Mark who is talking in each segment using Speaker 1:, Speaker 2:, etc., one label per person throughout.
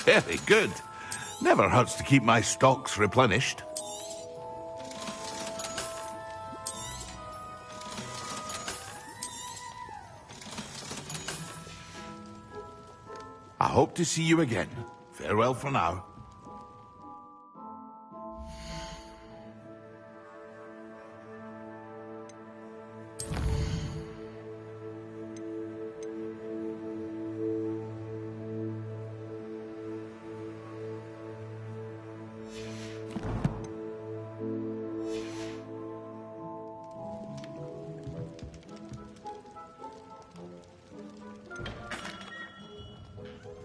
Speaker 1: Very good. Never hurts to keep my stocks replenished. I hope to see you again. Farewell for now.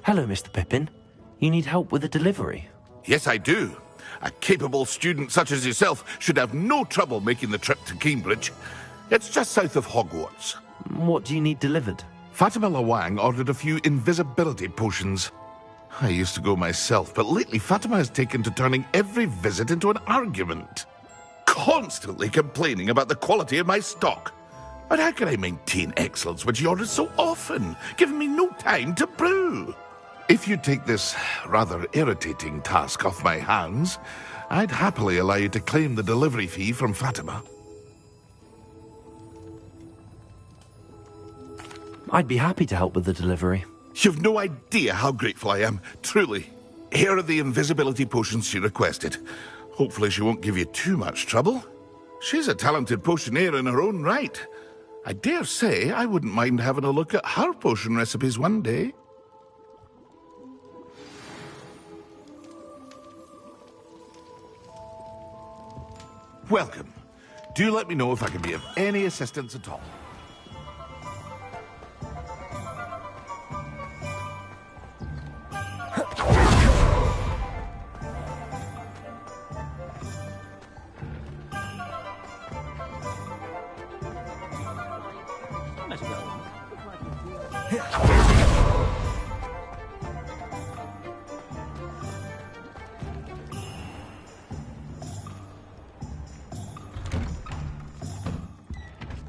Speaker 2: Hello, Mr. Pippin. You need help with a delivery?
Speaker 1: Yes, I do. A capable student such as yourself should have no trouble making the trip to Cambridge. It's just south of Hogwarts.
Speaker 2: What do you need delivered?
Speaker 1: Fatima Lawang ordered a few invisibility potions. I used to go myself, but lately Fatima has taken to turning every visit into an argument. Constantly complaining about the quality of my stock. But how can I maintain excellence when she orders so often, giving me no time to brew? If you take this rather irritating task off my hands, I'd happily allow you to claim the delivery fee from Fatima.
Speaker 2: I'd be happy to help with the delivery.
Speaker 1: You've no idea how grateful I am, truly. Here are the invisibility potions she requested. Hopefully she won't give you too much trouble. She's a talented potioneer in her own right. I dare say I wouldn't mind having a look at her potion recipes one day. Welcome. Do let me know if I can be of any assistance at all.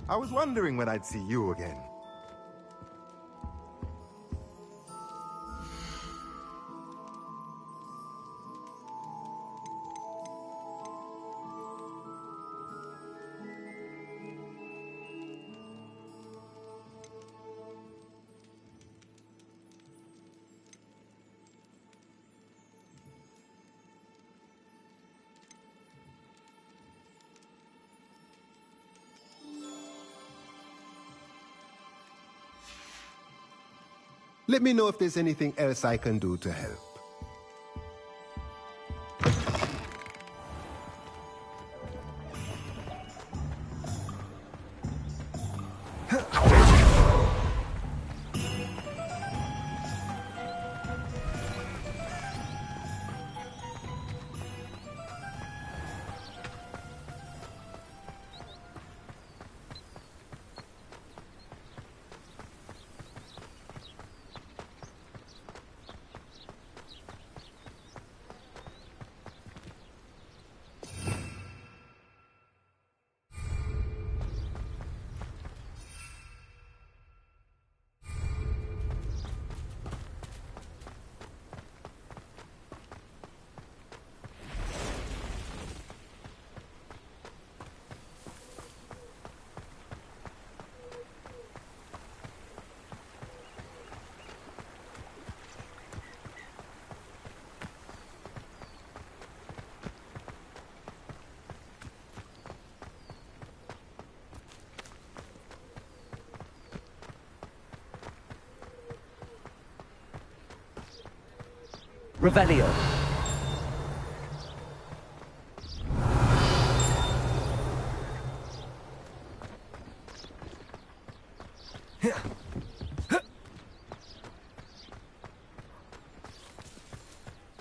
Speaker 3: I was wondering when I'd see you again. Let me know if there's anything else I can do to help.
Speaker 2: Revelio.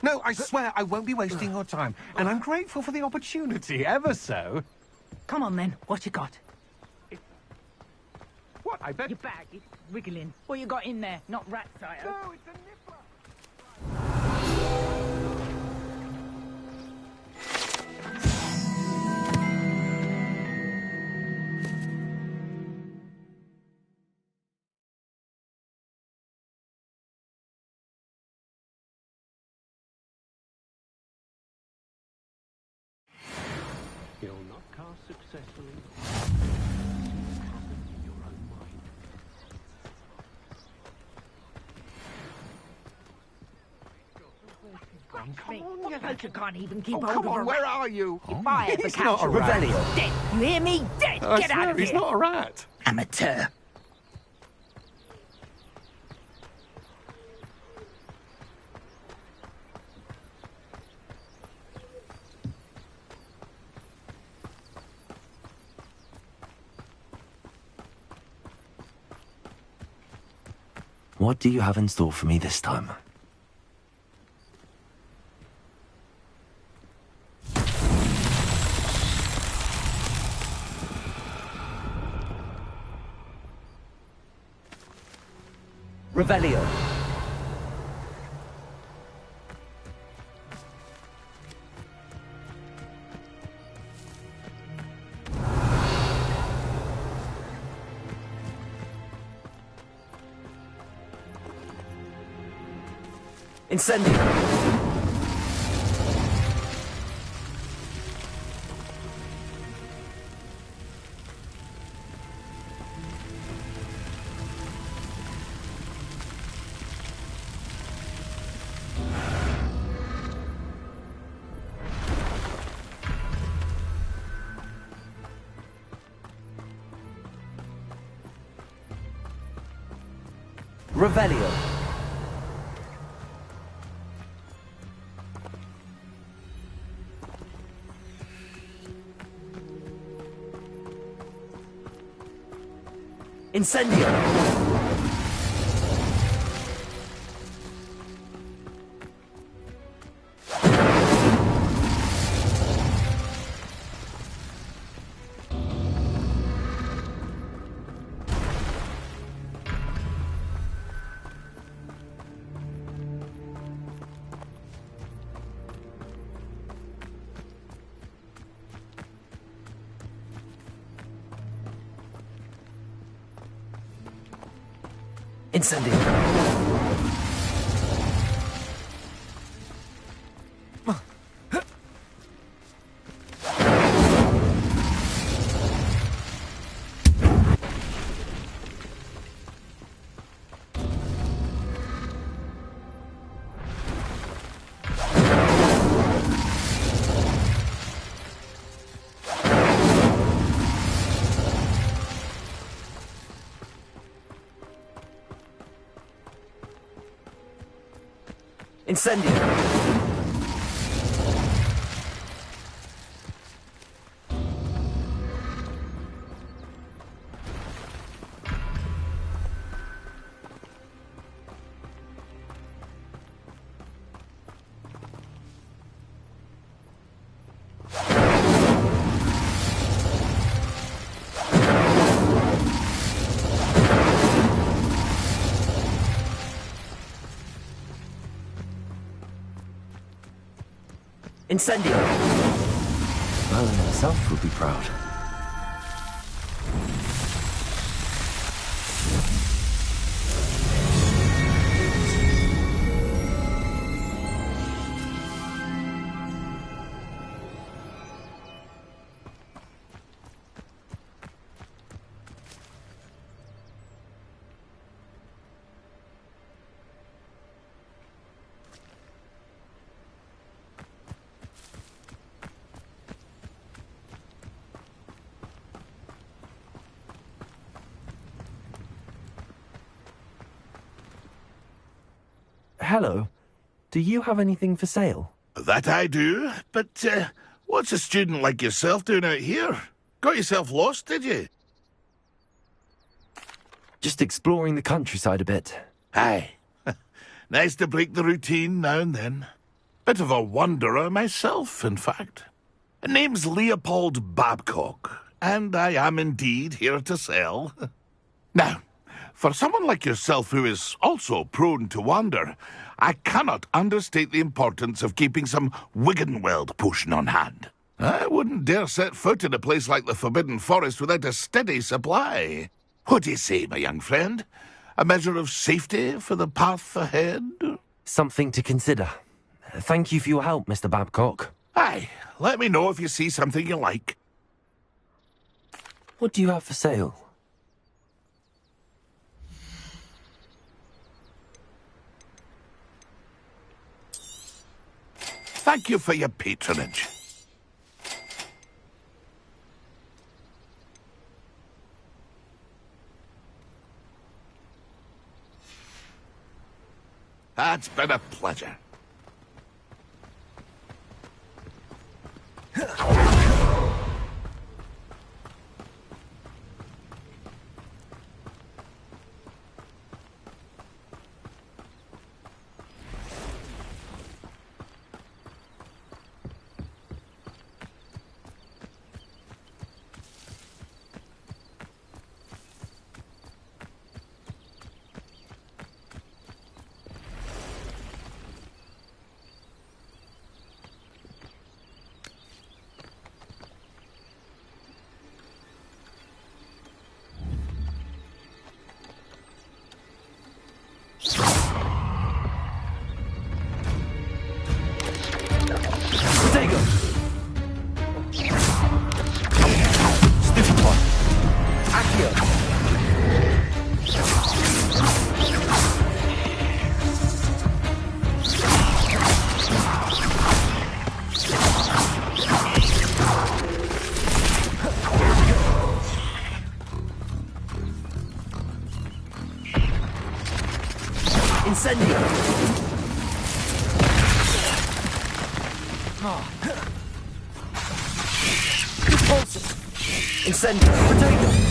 Speaker 4: No, I swear I won't be wasting your time. And I'm grateful for the opportunity, ever so.
Speaker 5: Come on then, what you got?
Speaker 4: What, I bet...
Speaker 5: Your bag, it's wriggling. What you got in there? Not rat cider.
Speaker 4: No, it's a nippler.
Speaker 5: Come on, you can't even keep hold
Speaker 4: Come
Speaker 5: of
Speaker 4: on,
Speaker 5: a
Speaker 4: where
Speaker 5: rat.
Speaker 4: are you?
Speaker 5: If I ever
Speaker 4: He's
Speaker 5: catch
Speaker 4: not a rat.
Speaker 5: rat, dead. You hear me? Dead.
Speaker 4: I
Speaker 5: Get out
Speaker 4: swear,
Speaker 5: of
Speaker 4: he's
Speaker 5: here.
Speaker 4: not a rat.
Speaker 5: Amateur.
Speaker 2: What do you have in store for me this time?
Speaker 6: Revelio. Incendio. Revelio. Incendio. Incendio. Incendio. Incendio.
Speaker 2: Merlin himself would be proud. Hello. Do you have anything for sale?
Speaker 1: That I do, but what's a student like yourself doing out here? Got yourself lost, did you?
Speaker 2: Just exploring the countryside a bit.
Speaker 1: Aye. Nice to break the routine now and then. Bit of a wanderer myself, in fact. Name's Leopold Babcock, and I am indeed here to sell. Now, for someone like yourself who is also prone to wander, I cannot understate the importance of keeping some Wiggenweld potion on hand. I wouldn't dare set foot in a place like the Forbidden Forest without a steady supply. What do you say, my young friend? A measure of safety for the path ahead?
Speaker 2: Something to consider. Thank you for your help, Mr. Babcock.
Speaker 1: Aye, let me know if you see something you like.
Speaker 2: What do you have for sale?
Speaker 1: Thank you for your patronage. It's been a pleasure.
Speaker 6: Incendio! Repulsor! Incendio! Potato!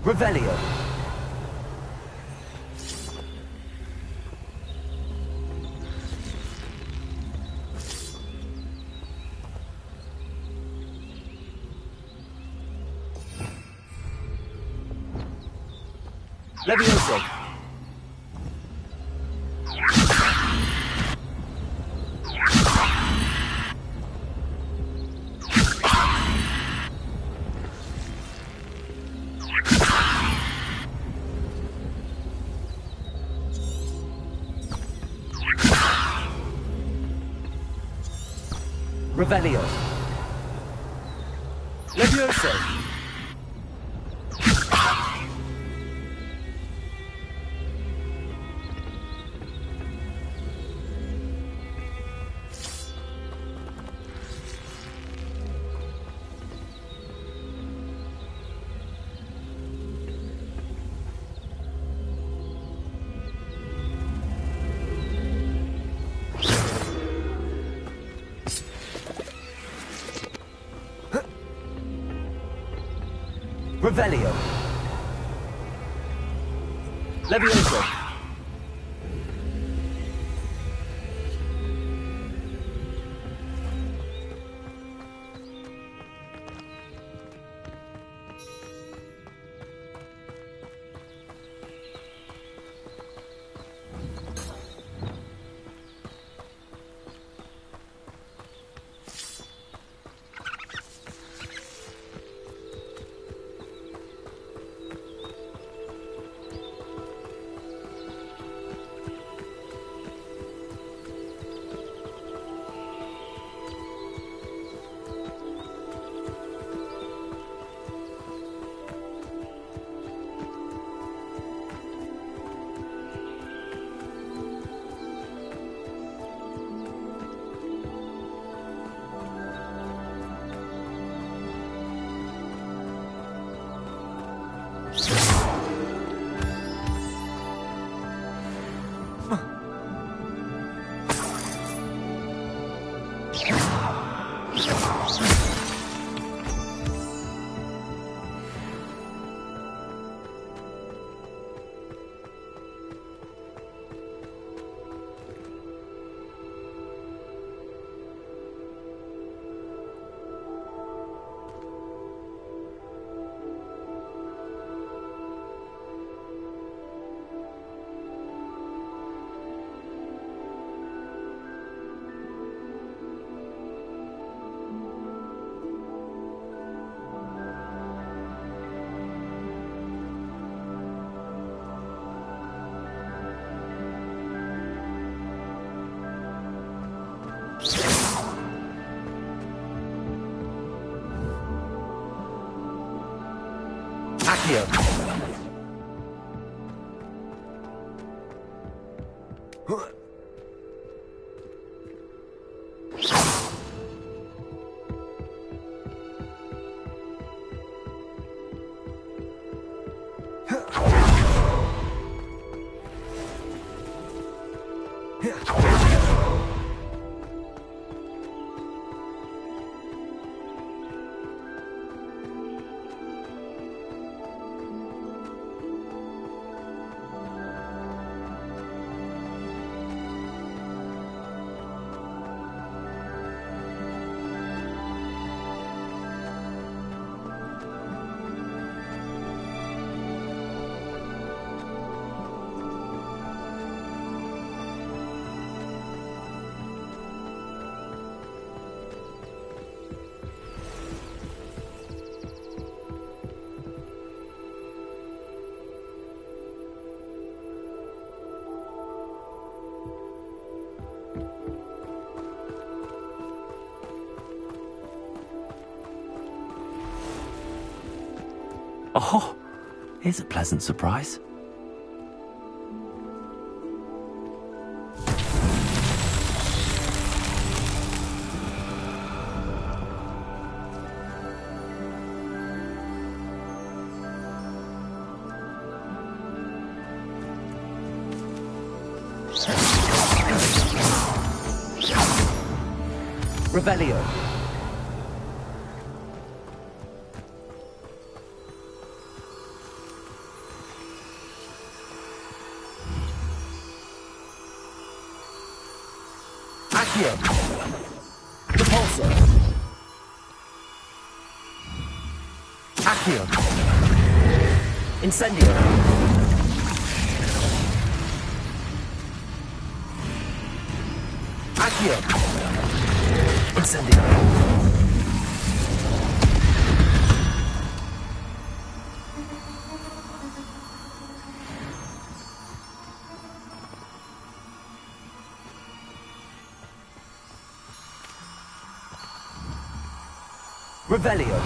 Speaker 6: Revelio. Levioso. Revelio. Levioso. Revelio. Levioso. Accio.
Speaker 2: Oh, here's a pleasant surprise.
Speaker 6: Revelio. Accio. Repulsor. Accio. Incendio. Accio. Incendio. Revelio.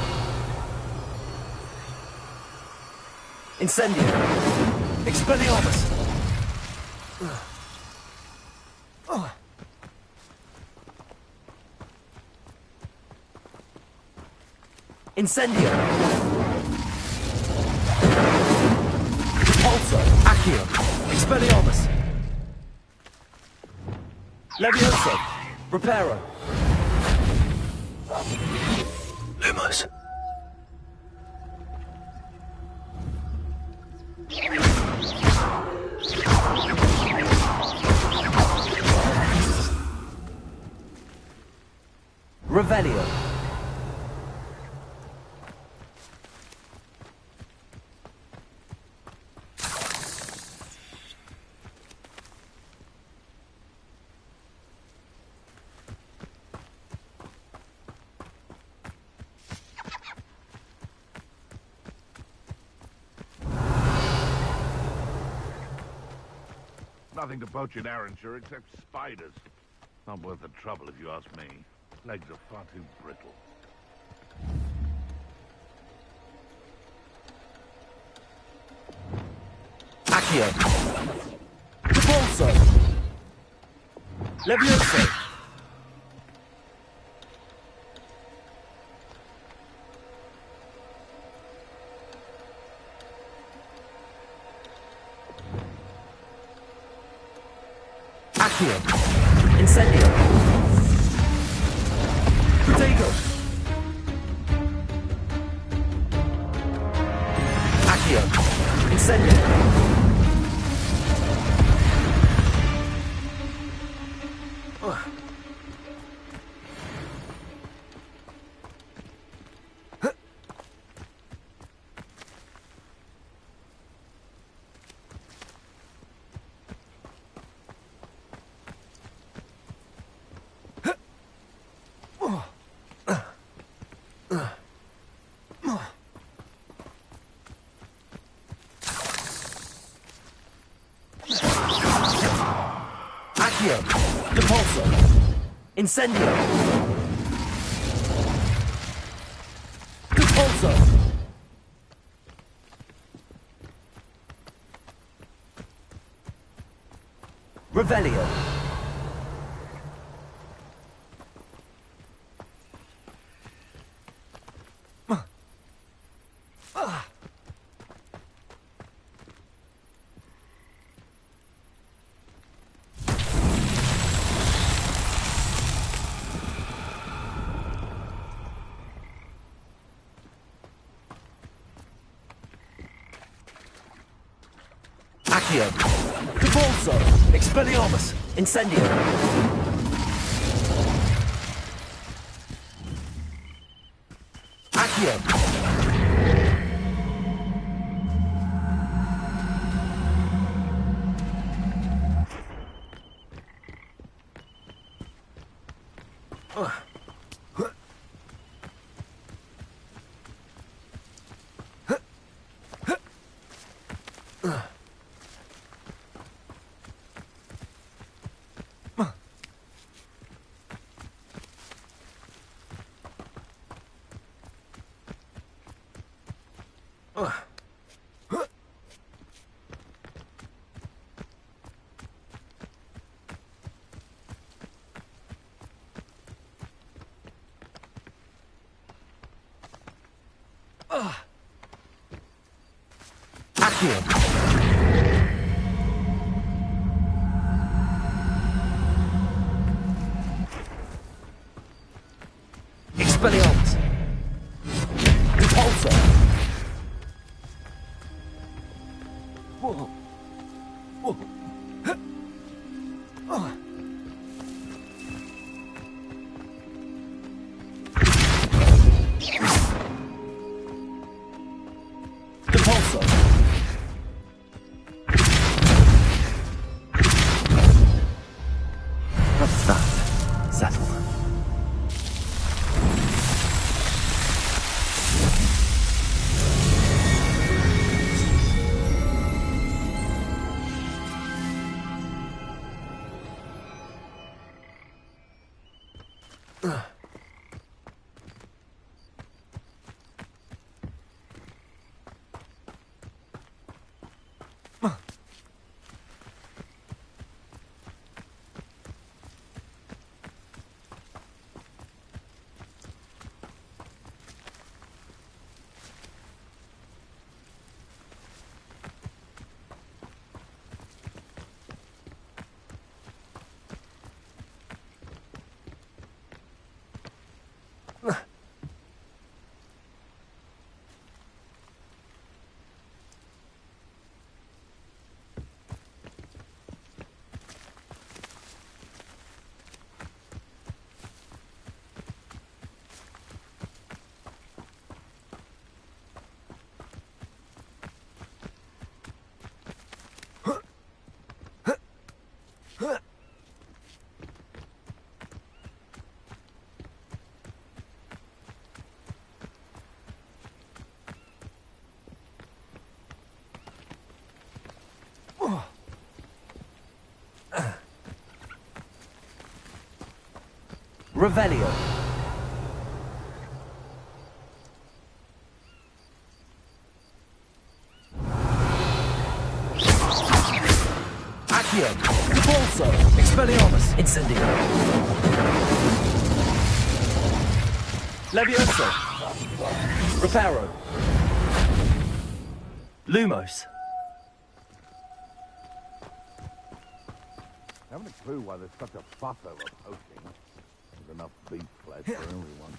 Speaker 6: Incendio. Expelliarmus. Incendio. Repulsor. Accio. Expelliarmus. Levioso. Reparo.
Speaker 2: Lumos.
Speaker 6: Revelio.
Speaker 1: Nothing to poach in Arranshire except spiders. Not worth the trouble if you ask me. Legs are far too brittle.
Speaker 6: Accio. Repulsor. Levioso. Accio. Incendio. Protego. Accio. Incendio. Accio. Repulsor. Incendio. Repulsor. Revelio. Accio. Depulso. Expelliarmus. Incendio. Accio. Accio. Expelliarmus. Depulso. Whoa. Whoa. Depulso. What's that? Settlement. Revelio. Accio. Depulso. Expelliarmus. Incendio. Levioso. Reparo. Lumos.
Speaker 7: Haven't a clue why there's such a fuss over poaching. There's enough beef flesh for everyone.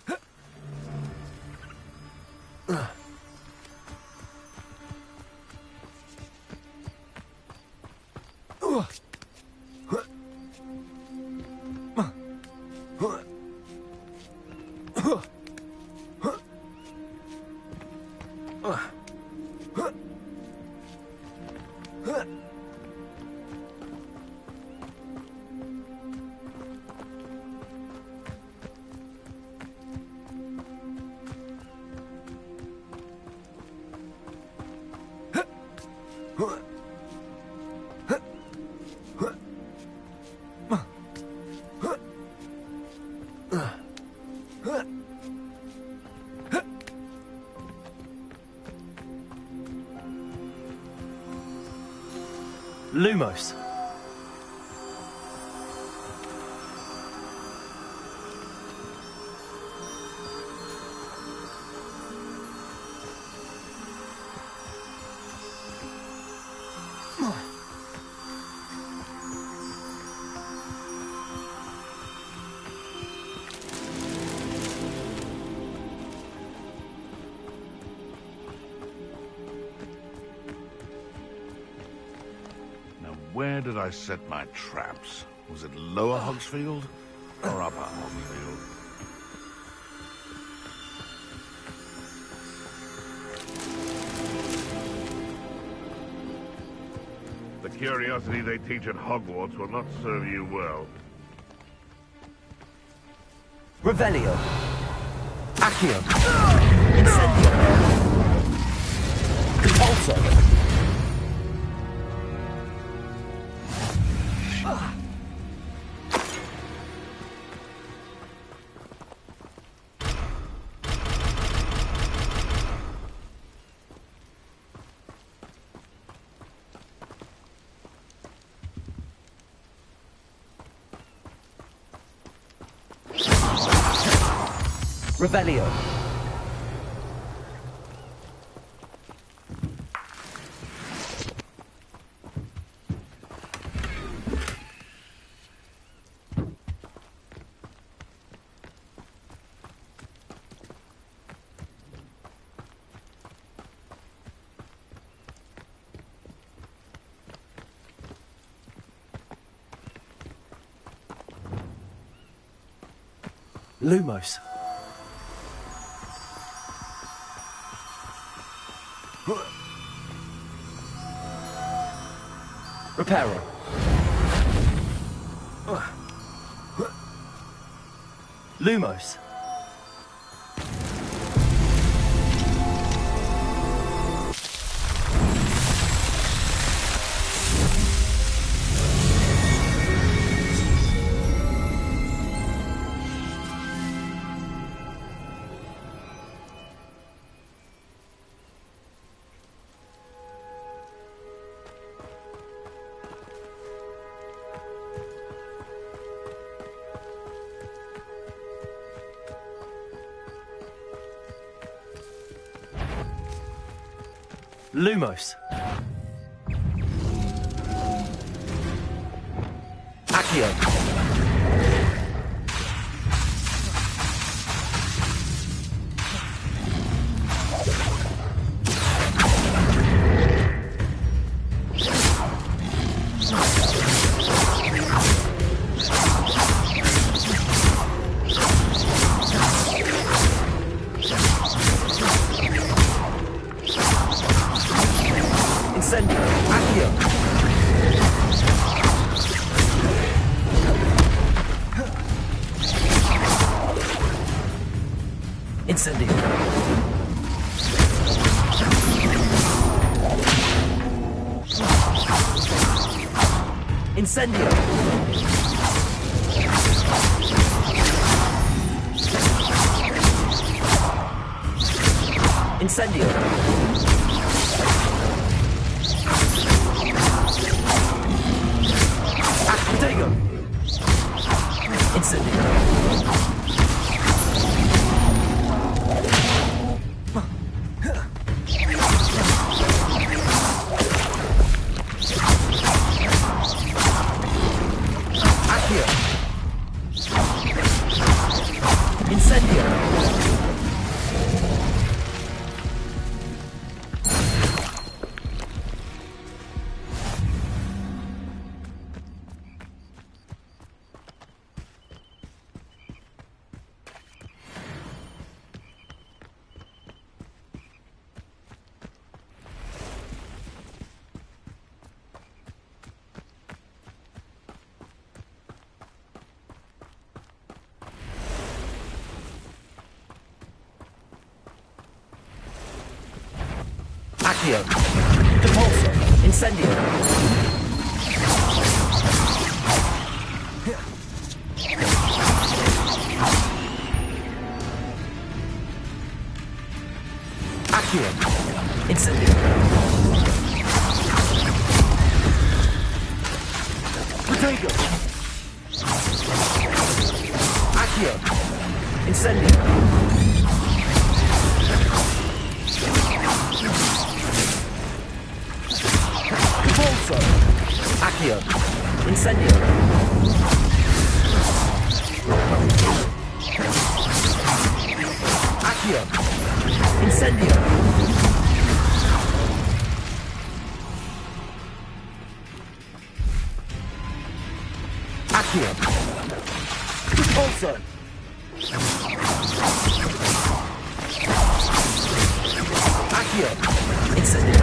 Speaker 6: Lumos.
Speaker 1: where did I set my traps? Was it Lower Hogsfield or Upper Hogsfield? The curiosity they teach at Hogwarts will not serve you well.
Speaker 6: Revelio. Accio. Incendio. Compulso. Revelio. Lumos. Reparo. Lumos. Lumos. Accio. Incendio. Accio. Incendio. Incendio. Incendio. Accio. Incendio. Accio. Incendio. Accio. Compulso. Incendio. Accio. Incendio. Protego. Accio. Incendio. Compulso. Accio. Incendio. Accio. Incendio. Accio. Repulsor. Accio. Incendio.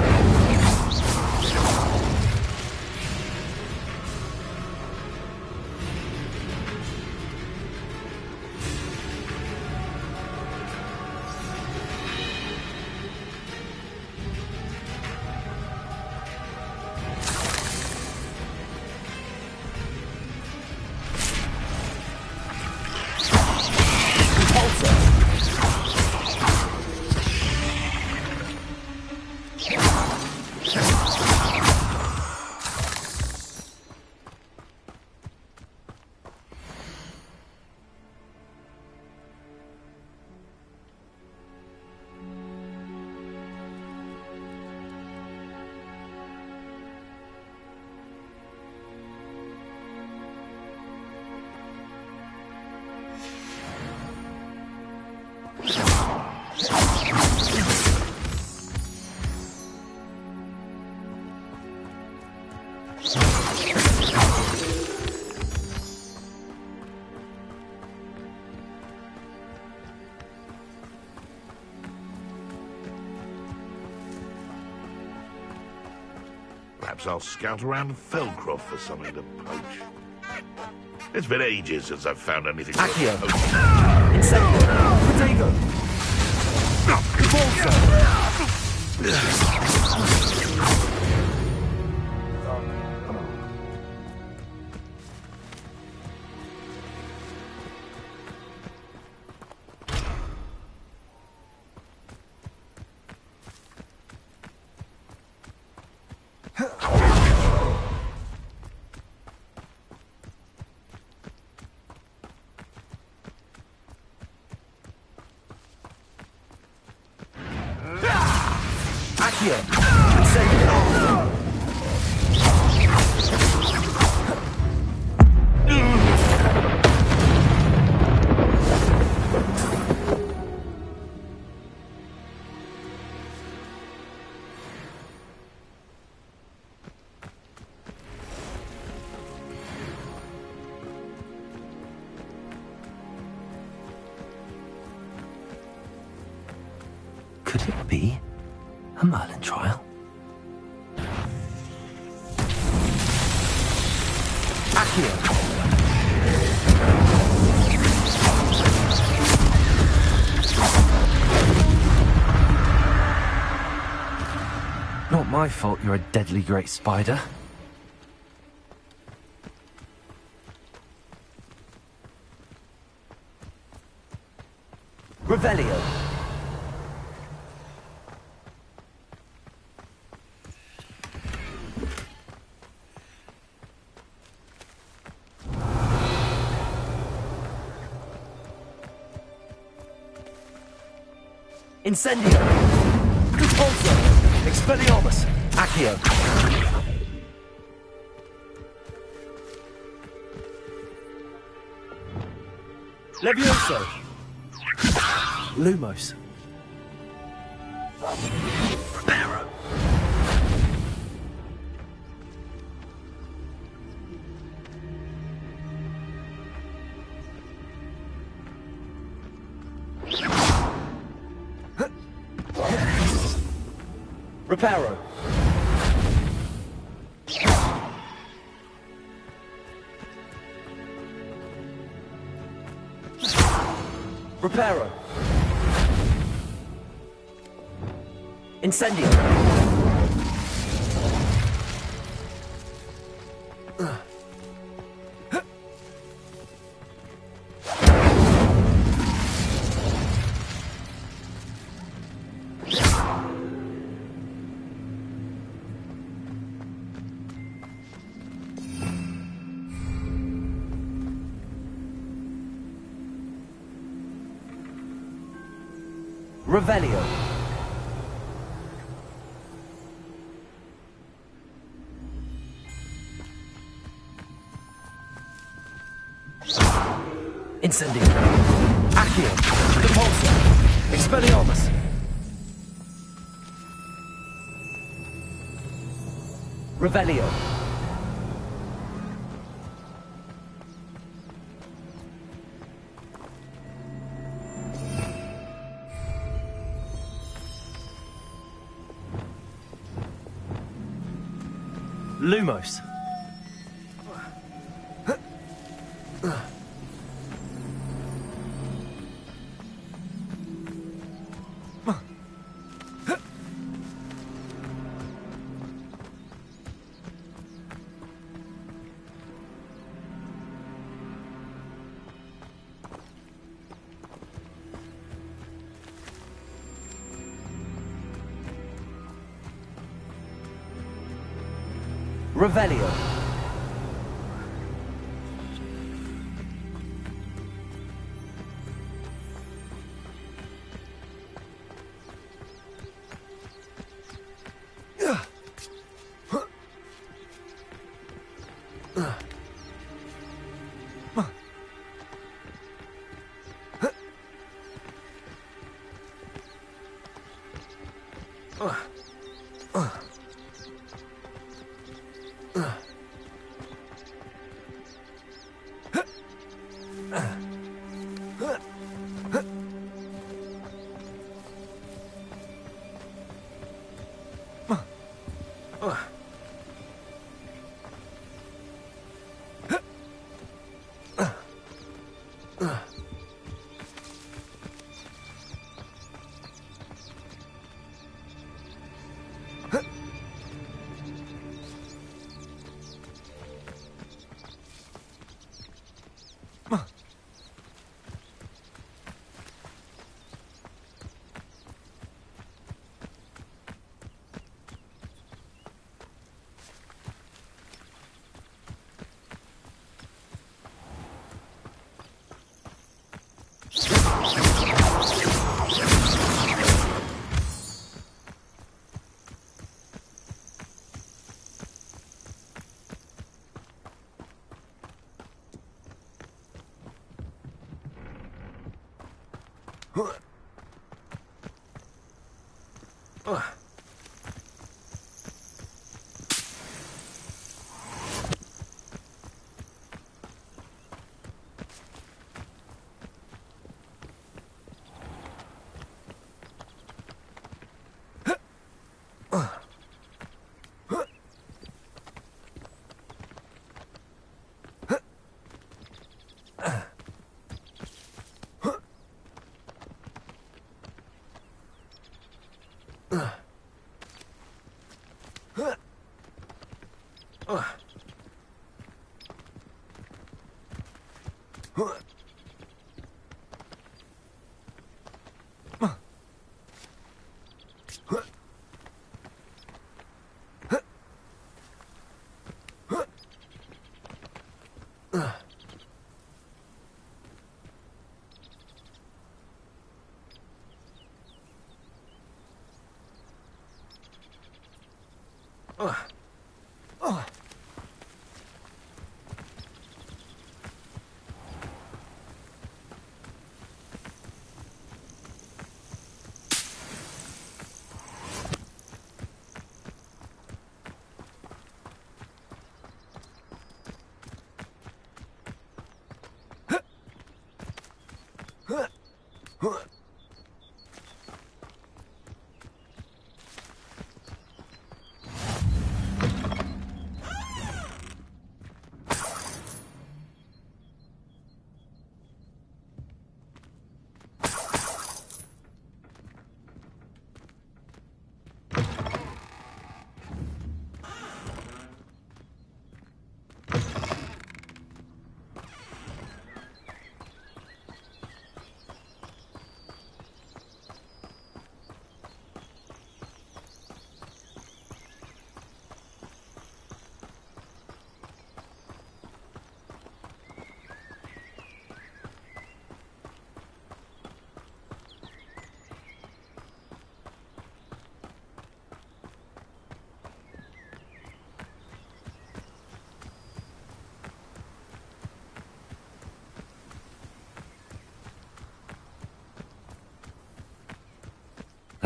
Speaker 1: Perhaps I'll scout around Felcroft for something to poach. It's been ages since I've found anything.
Speaker 6: Accio. Incendio. Protego. Repulsor. Accio. Incendio.
Speaker 2: Could it be a Merlin trial?
Speaker 6: Accio.
Speaker 2: Not my fault you're a deadly great spider.
Speaker 6: Revelio. Incendio. Repulsor. Expelliarmus. Accio. Levioso. Lumos. Reparo. Reparo. Reparo. Incendio. Revelio. Incendio. Accio. Repulsor. Expelliarmus. Revelio. Lumos. Revelio.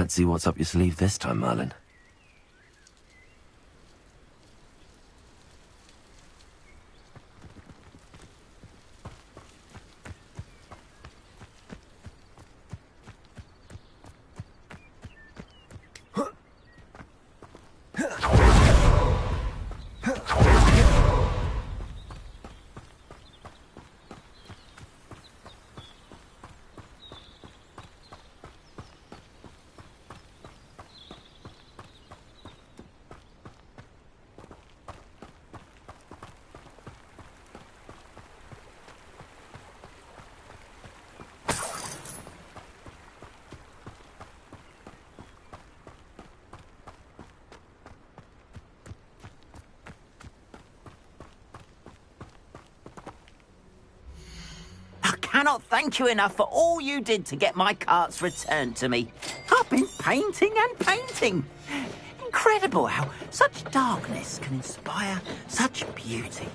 Speaker 2: Let's see what's up your sleeve this time, Marlin.
Speaker 8: cannot thank you enough for all you did to get my carts returned to me. I've been painting and painting. Incredible how such darkness can inspire such beauty.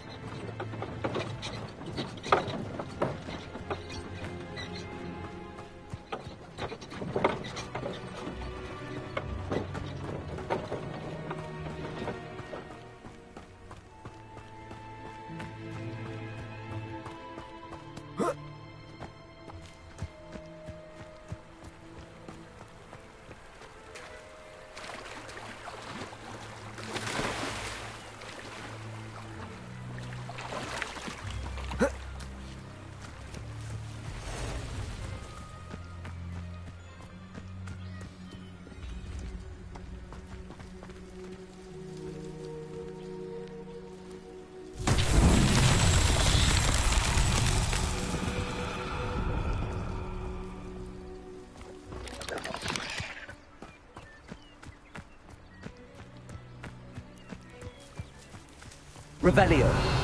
Speaker 6: Revelio.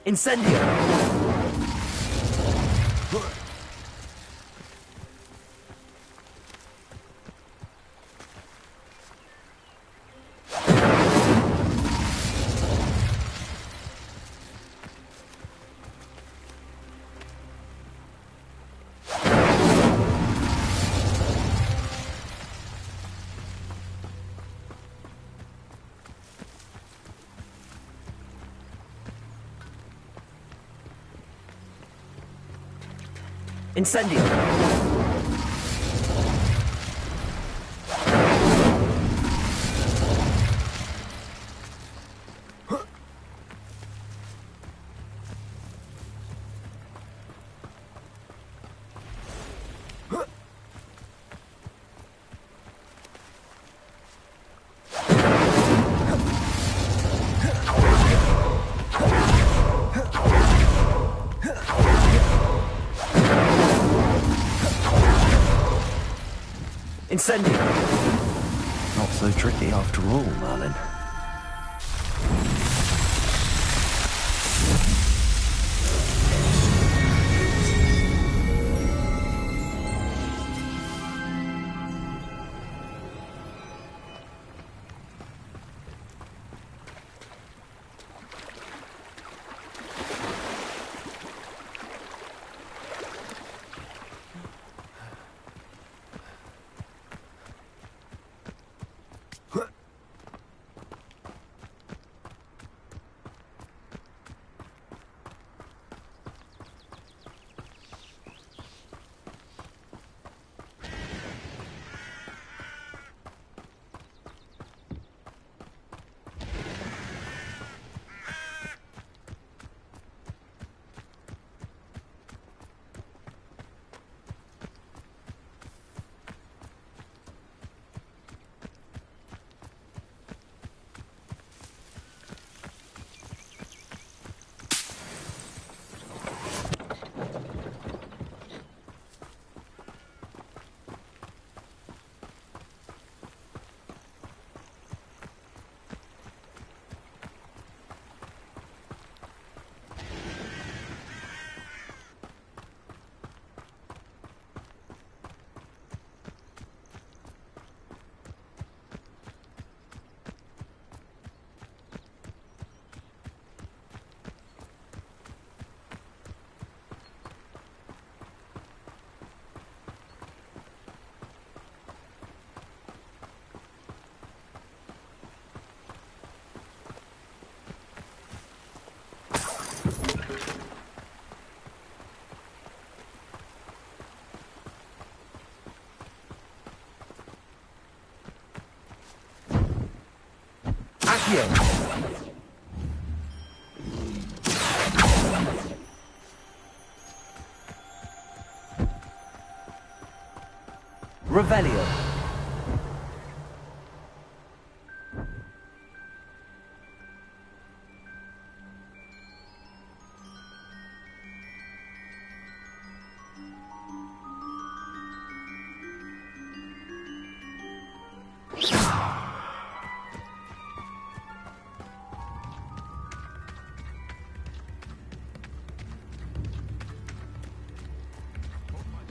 Speaker 6: Incendio! Incendio! Incendio!
Speaker 2: Not so tricky after all, Merlin.
Speaker 6: Accio. Revelio.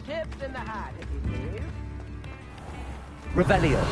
Speaker 5: Tips in the hat, if you please.
Speaker 6: Revelio.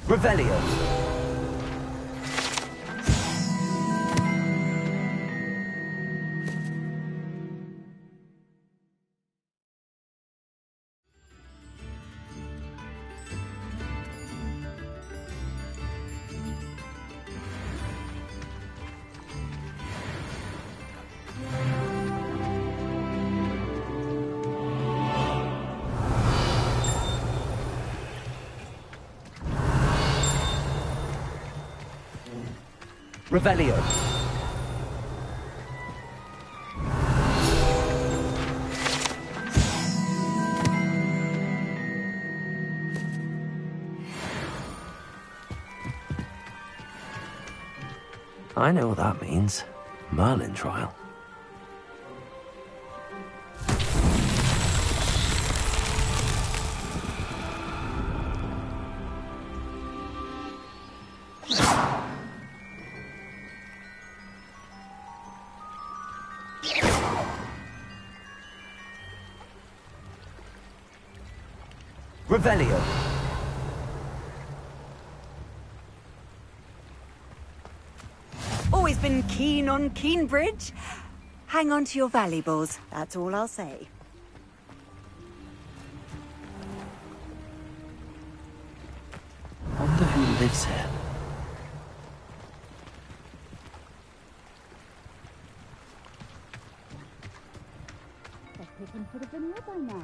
Speaker 6: Revelio. Revelio. I know what that means. Merlin trial. Revelio.
Speaker 9: Always been keen on Keenbridge. Hang on to your valuables, that's all I'll say.
Speaker 2: Wonder who lives here.
Speaker 9: That could have been here by now.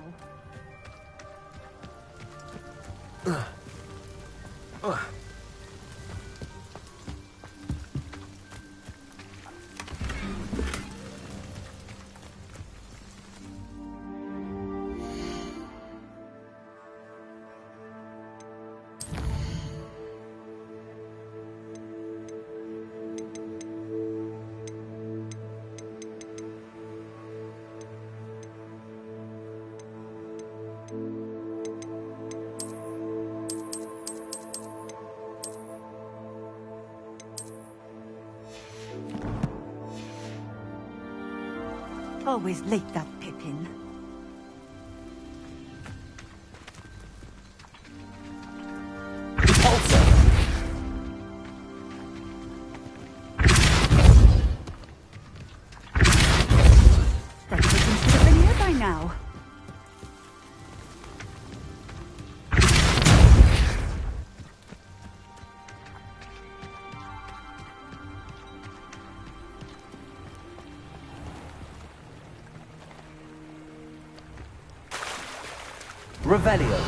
Speaker 9: Always late, that Pippin.
Speaker 6: Repulsor.
Speaker 9: That Pippin should have been here by now.
Speaker 6: Revelio.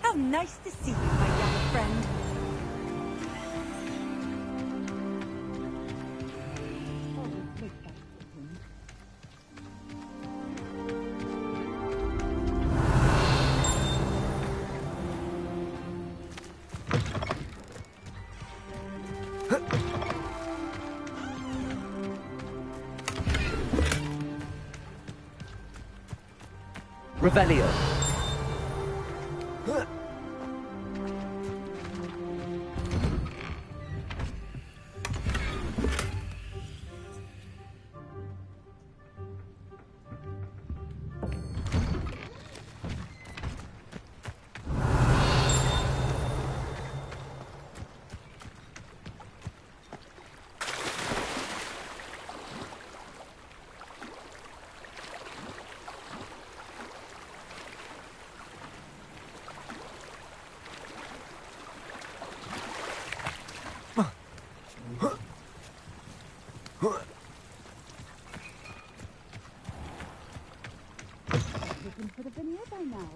Speaker 9: How nice to see you, my young friend. Always late, that Pippin.
Speaker 2: Revelio.
Speaker 9: Could have been here by now.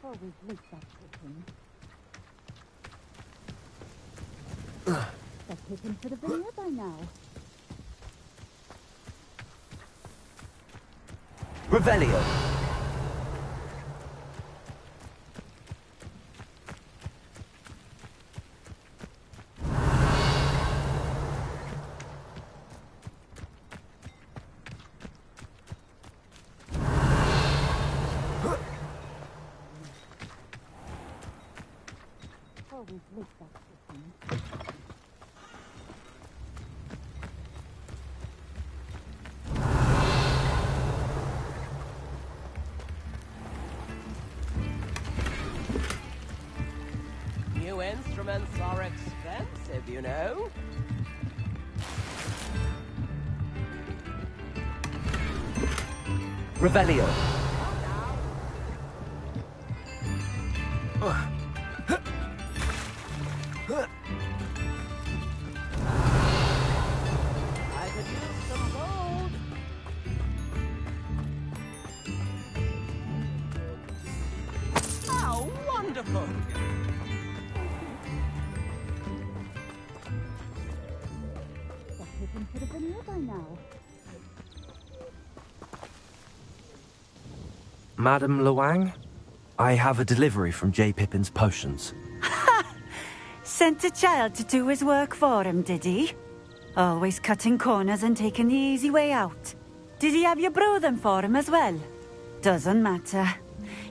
Speaker 9: Always late that Pippin. That Pippin could have been here by now.
Speaker 2: Revelio.
Speaker 9: Always late that Pippin.
Speaker 10: New instruments are expensive, you know.
Speaker 2: Revelio.
Speaker 10: I could use some gold. How wonderful!
Speaker 9: That Pippin could have been here by now.
Speaker 2: Madam Luang, I have a delivery from J. Pippin's potions.
Speaker 9: Sent a child to do his work for him, did he? Always cutting corners and taking the easy way out. Did he have you brew them for him as well? Doesn't matter.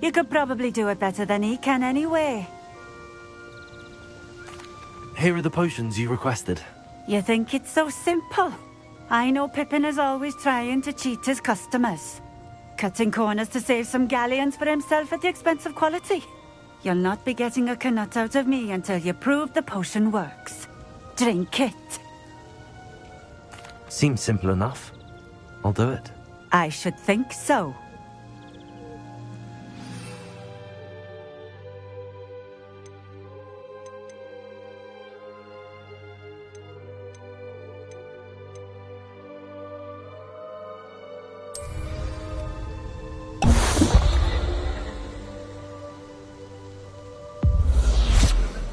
Speaker 9: You could probably do it better than he can anyway.
Speaker 2: Here are the potions you requested.
Speaker 9: You think it's so simple? I know Pippin is always trying to cheat his customers. Cutting corners to save some galleons for himself at the expense of quality. You'll not be getting a canut out of me until you prove the potion works. Drink it.
Speaker 2: Seems simple enough. I'll do it.
Speaker 9: I should think so.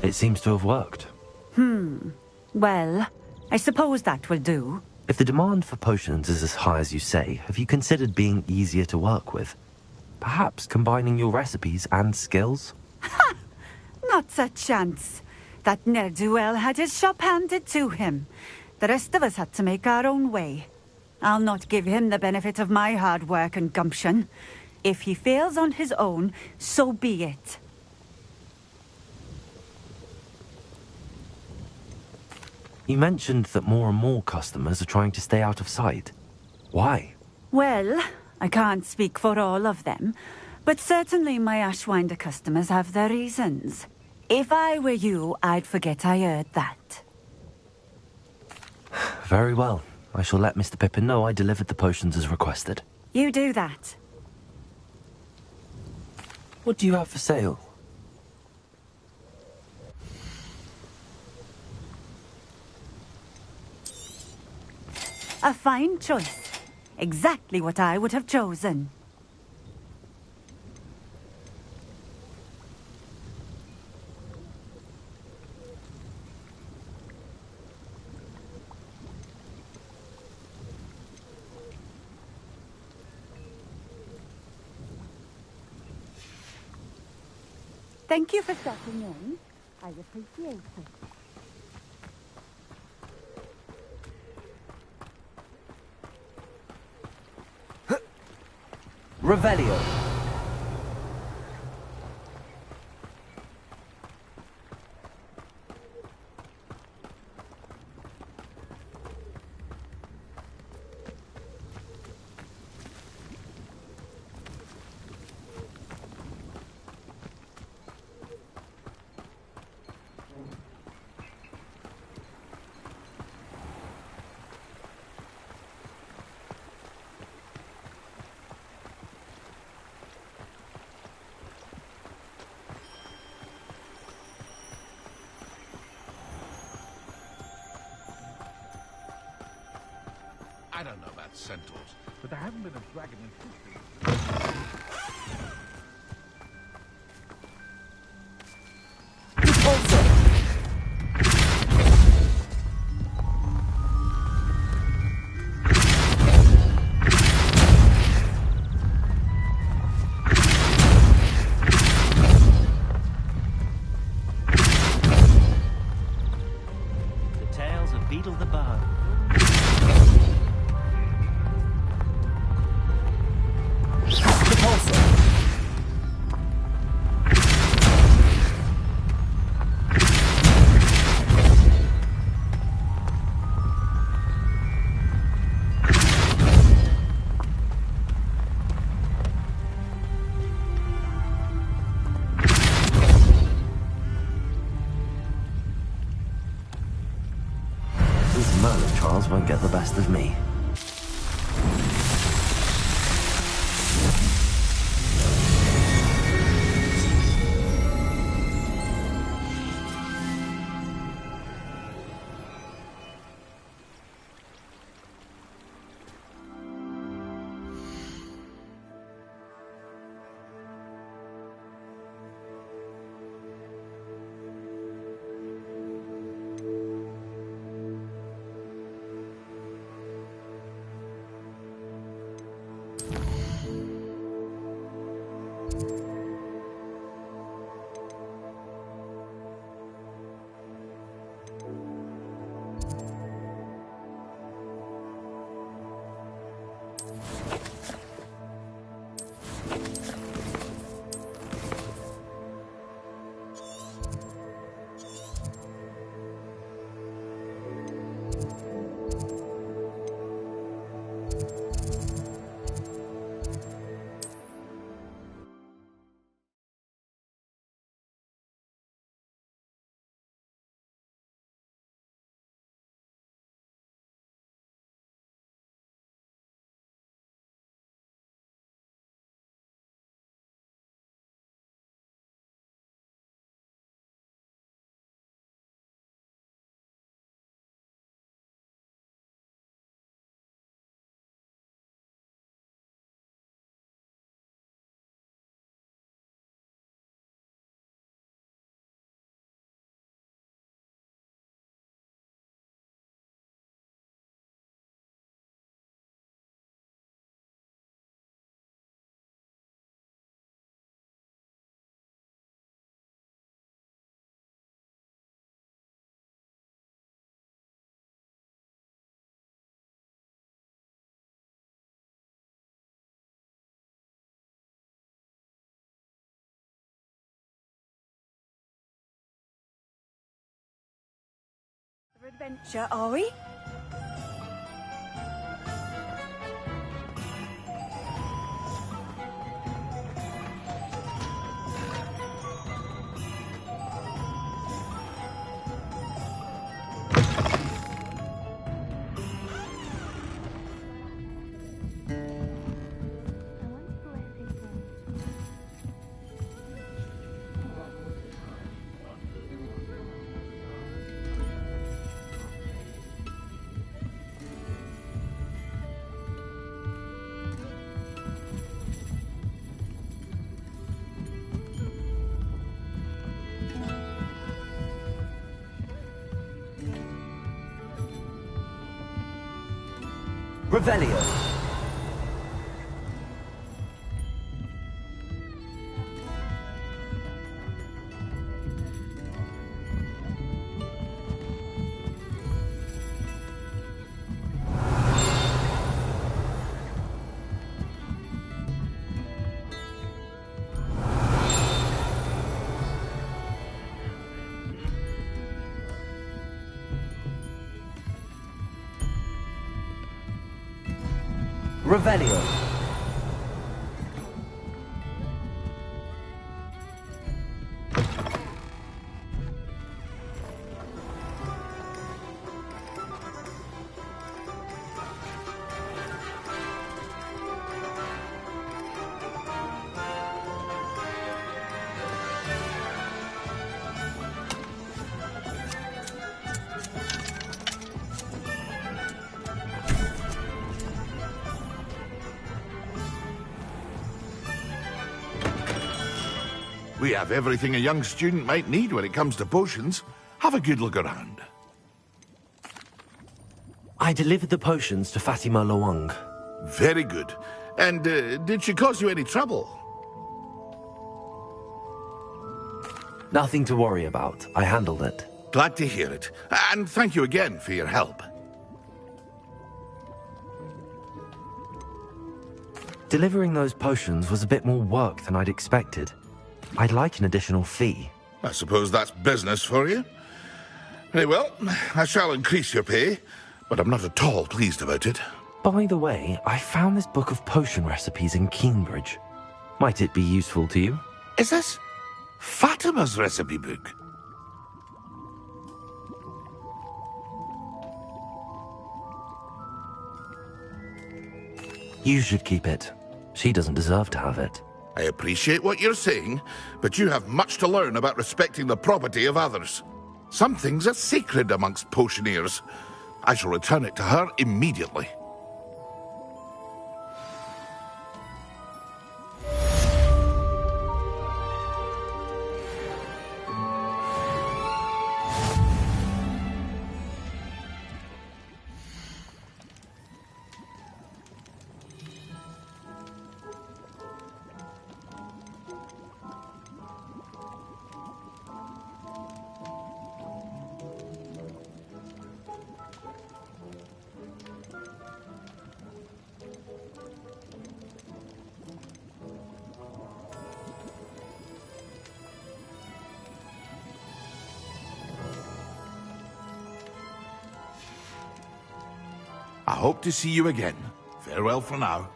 Speaker 2: It seems to have worked.
Speaker 9: Well, I suppose that will do.
Speaker 2: If the demand for potions is as high as you say, have you considered being easier to work with? Perhaps combining your recipes and skills?
Speaker 9: Not a chance. That ne'er-do-well had his shop handed to him. The rest of us had to make our own way. I'll not give him the benefit of my hard work and gumption. If he fails on his own, so be it.
Speaker 2: You mentioned that more and more customers are trying to stay out of sight. Why?
Speaker 9: Well, I can't speak for all of them, but certainly my Ashwinder customers have their reasons. If I were you, I'd forget I heard that.
Speaker 2: Very well. I shall let Mr. Pippin know I delivered the potions as requested.
Speaker 9: You do that.
Speaker 2: What do you have for sale?
Speaker 9: A fine choice. Exactly what I would have chosen. Thank you for stopping in. I appreciate it.
Speaker 2: Revelio.
Speaker 1: I don't know about centaurs, but there hasn't been a dragon in 50 years.
Speaker 2: The tales of Beetle the Bird. These Merlin trials won't get the best of me.
Speaker 9: Adventure, are we?
Speaker 2: Revelio. Revelio.
Speaker 1: We have everything a young student might need when it comes to potions. Have a good look around.
Speaker 2: I delivered the potions to Fatima Loang.
Speaker 1: Very good. And did she cause you any trouble?
Speaker 2: Nothing to worry about. I handled it.
Speaker 1: Glad to hear it. And thank you again for your help.
Speaker 2: Delivering those potions was a bit more work than I'd expected. I'd like an additional fee.
Speaker 1: I suppose that's business for you. Very well, I shall increase your pay, but I'm not at all pleased about it.
Speaker 2: By the way, I found this book of potion recipes in Cambridge. Might it be useful to you?
Speaker 1: Is this Fatima's recipe book?
Speaker 2: You should keep it. She doesn't deserve to have it.
Speaker 1: I appreciate what you're saying, but you have much to learn about respecting the property of others. Some things are sacred amongst potioneers. I shall return it to her immediately. I hope to see you again. Farewell for now.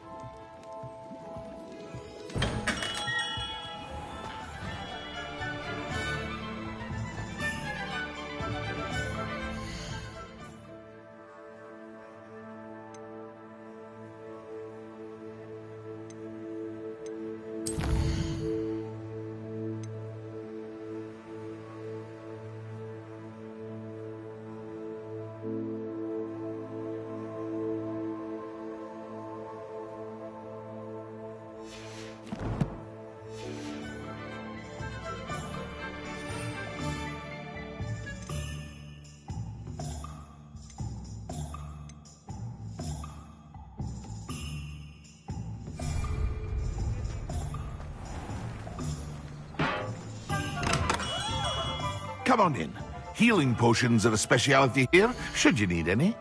Speaker 1: Come on in. Healing potions are a speciality here, should you need any.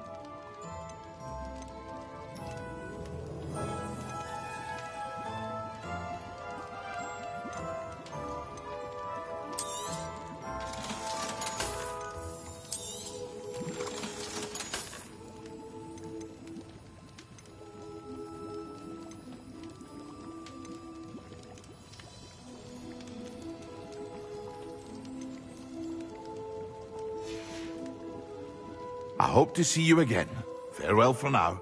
Speaker 1: I hope to see you again. Farewell for now.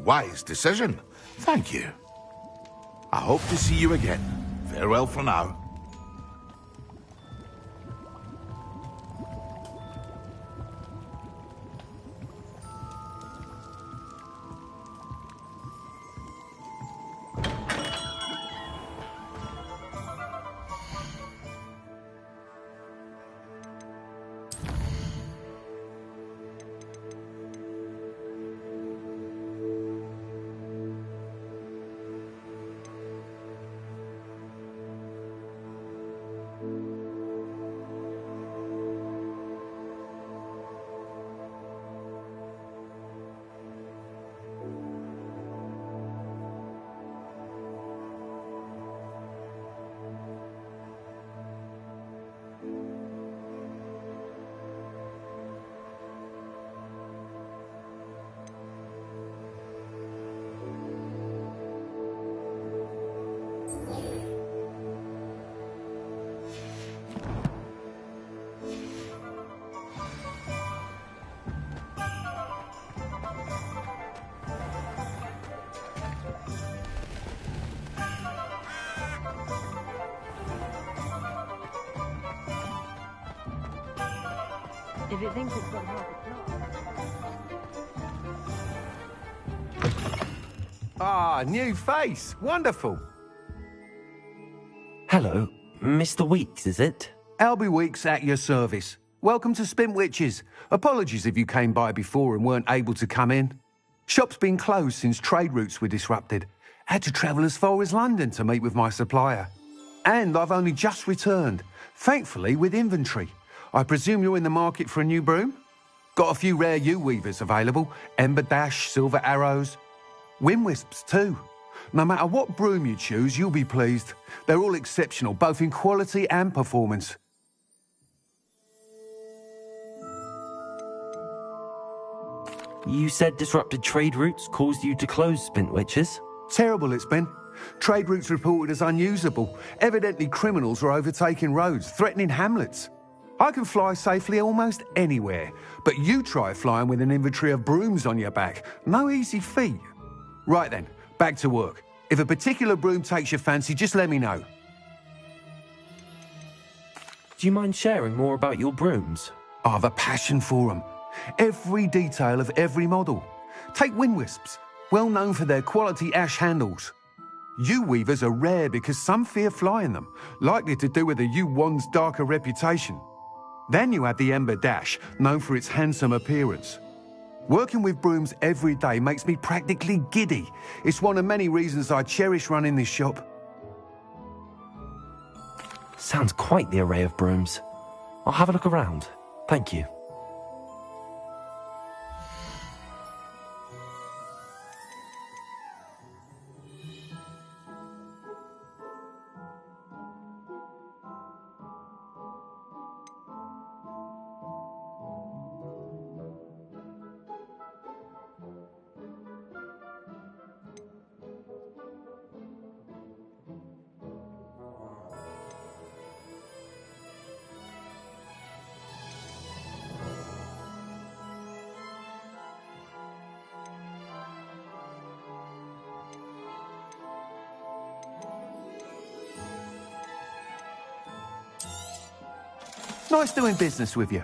Speaker 1: wise decision. Thank you. I hope to see you again. Farewell for now.
Speaker 5: If it thinks it's got half a class.
Speaker 4: Ah, new face. Wonderful.
Speaker 2: Hello, Mr. Weeks, is it?
Speaker 4: Albie Weeks at your service. Welcome to Spintwitches. Apologies if you came by before and weren't able to come in. Shop's been closed since trade routes were disrupted. Had to travel as far as London to meet with my supplier. And I've only just returned, thankfully with inventory. I presume you're in the market for a new broom? Got a few rare U-weavers available. Ember Dash, Silver Arrows. Wind-wisps too. No matter what broom you choose, you'll be pleased. They're all exceptional, both in quality and performance.
Speaker 2: You said disrupted trade routes caused you to close Spintwitches?
Speaker 4: Terrible it's been. Trade routes reported as unusable. Evidently criminals are overtaking roads, threatening hamlets. I can fly safely almost anywhere, but you try flying with an inventory of brooms on your back. No easy feat. Right then, back to work. If a particular broom takes your fancy, just let me know.
Speaker 2: Do you mind sharing more about your brooms?
Speaker 4: I've a passion for them. Every detail of every model. Take Wind-wisps, well known for their quality ash handles. U-weavers are rare because some fear flying them, likely to do with the U-wand's darker reputation. Then you have the Ember Dash, known for its handsome appearance. Working with brooms every day makes me practically giddy. It's one of many reasons I cherish running this shop.
Speaker 2: Sounds quite the array of brooms. I'll have a look around. Thank you.
Speaker 4: Nice doing business with you.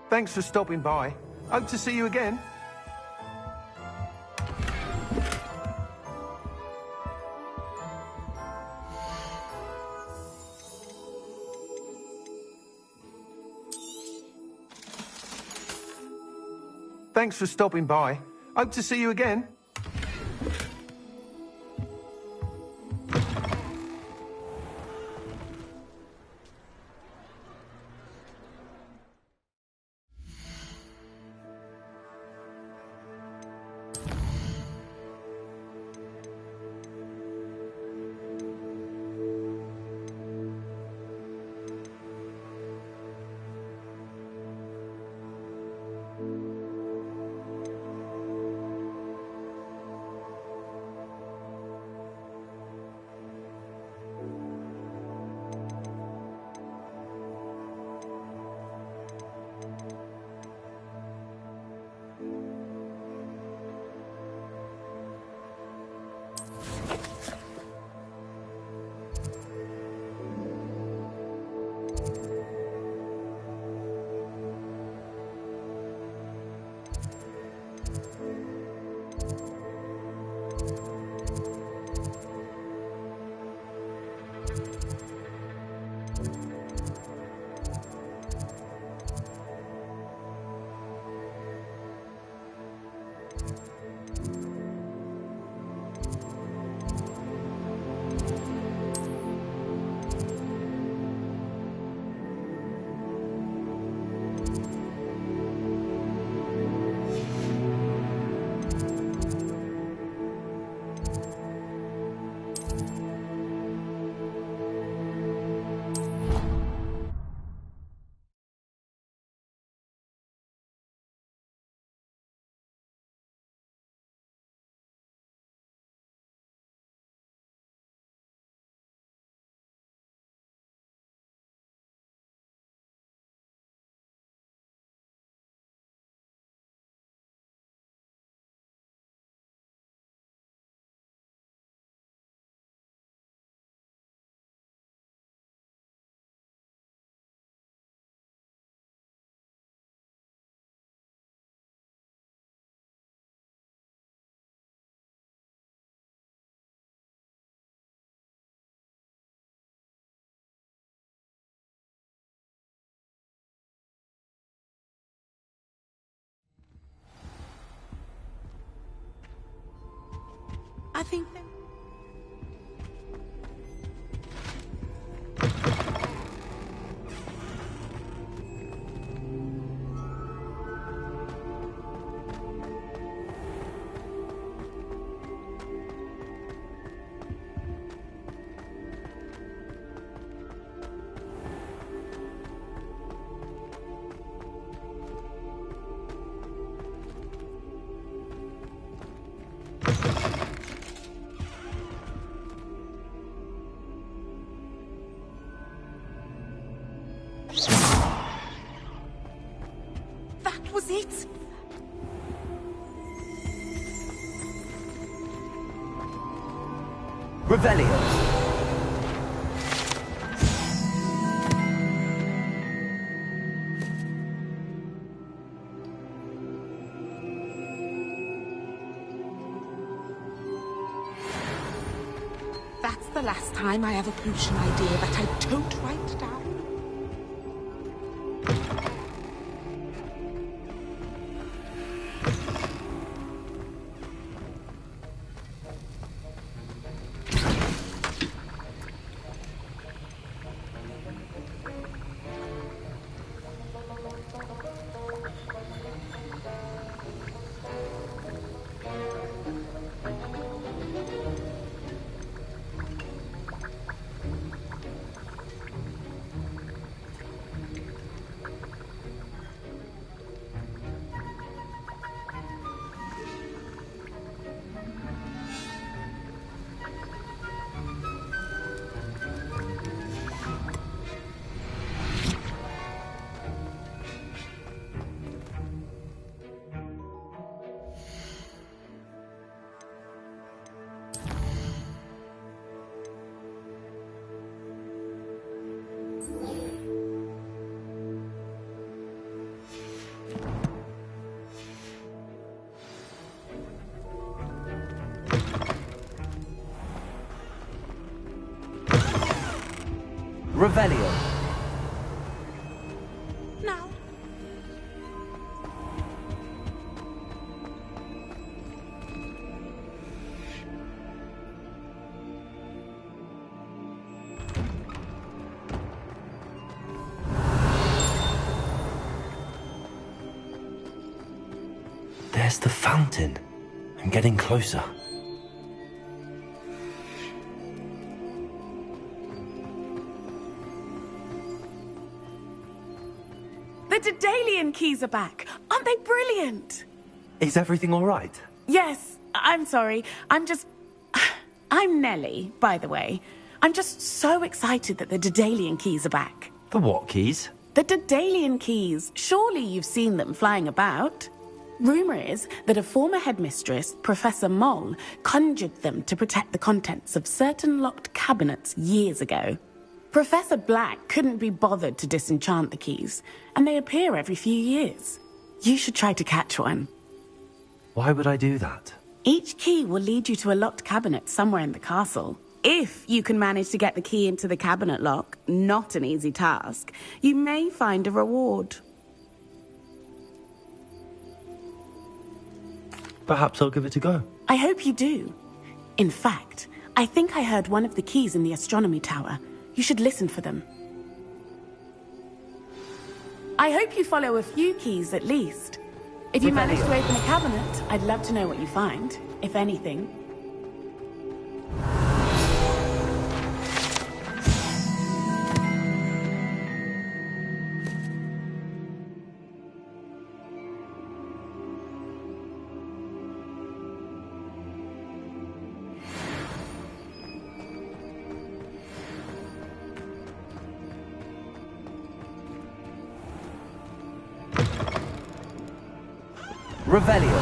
Speaker 4: Thanks for stopping by. Hope to see you again. Thanks for stopping by. Hope to see you again.
Speaker 11: Nothing. That was it.
Speaker 2: Revelio.
Speaker 11: That's the last time I have a potion idea that I don't write down.
Speaker 2: Revelio.
Speaker 11: Now.
Speaker 2: There's the fountain. I'm getting closer.
Speaker 11: The Daedalian keys are back. Aren't they brilliant?
Speaker 2: Is everything all right?
Speaker 11: Yes, I'm sorry. I'm Nellie, by the way. I'm just so excited that the Daedalian keys are back.
Speaker 2: The what keys?
Speaker 11: The Daedalian keys. Surely you've seen them flying about. Rumour is that a former headmistress, Professor Moll, conjured them to protect the contents of certain locked cabinets years ago. Professor Black couldn't be bothered to disenchant the keys, and they appear every few years. You should try to catch one.
Speaker 2: Why would I do that?
Speaker 11: Each key will lead you to a locked cabinet somewhere in the castle. If you can manage to get the key into the cabinet lock, not an easy task, you may find a reward.
Speaker 2: Perhaps I'll give it a go.
Speaker 11: I hope you do. In fact, I think I heard one of the keys in the astronomy tower. You should listen for them. I hope you follow a few keys at least. If you manage to open a cabinet, I'd love to know what you find, if anything.
Speaker 2: Revelio.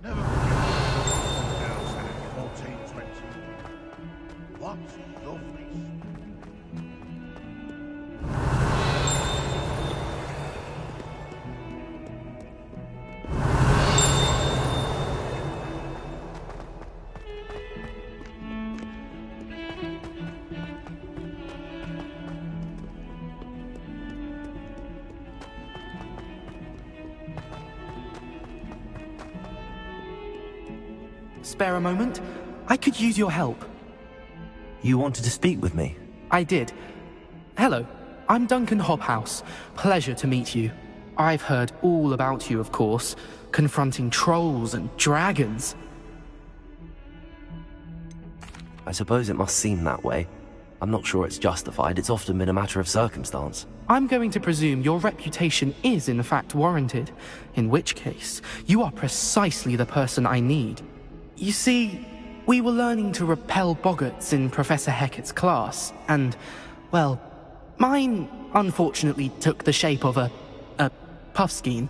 Speaker 7: Never forget girls at 1420. What lovely.
Speaker 12: spare a moment? I could use your help.
Speaker 2: You wanted to speak with me?
Speaker 12: I did. Hello, I'm Duncan Hobhouse. Pleasure to meet you. I've heard all about you, of course, confronting trolls and dragons.
Speaker 2: I suppose it must seem that way. I'm not sure it's justified. It's often been a matter of circumstance.
Speaker 12: I'm going to presume your reputation is in fact warranted, in which case, you are precisely the person I need. You see, we were learning to repel boggarts in Professor Hecat's class, and, well, mine unfortunately took the shape of a puffskein.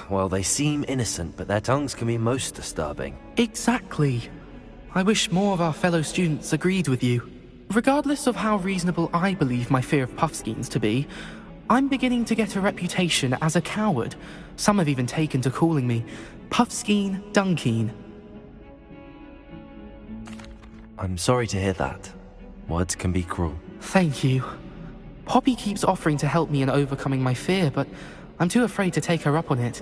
Speaker 2: Well, they seem innocent, but their tongues can be most disturbing.
Speaker 12: Exactly. I wish more of our fellow students agreed with you. Regardless of how reasonable I believe my fear of puffskeins to be, I'm beginning to get a reputation as a coward. Some have even taken to calling me Puffskeen Dunkeen.
Speaker 2: I'm sorry to hear that. Words can be cruel.
Speaker 12: Thank you. Poppy keeps offering to help me in overcoming my fear, but I'm too afraid to take her up on it.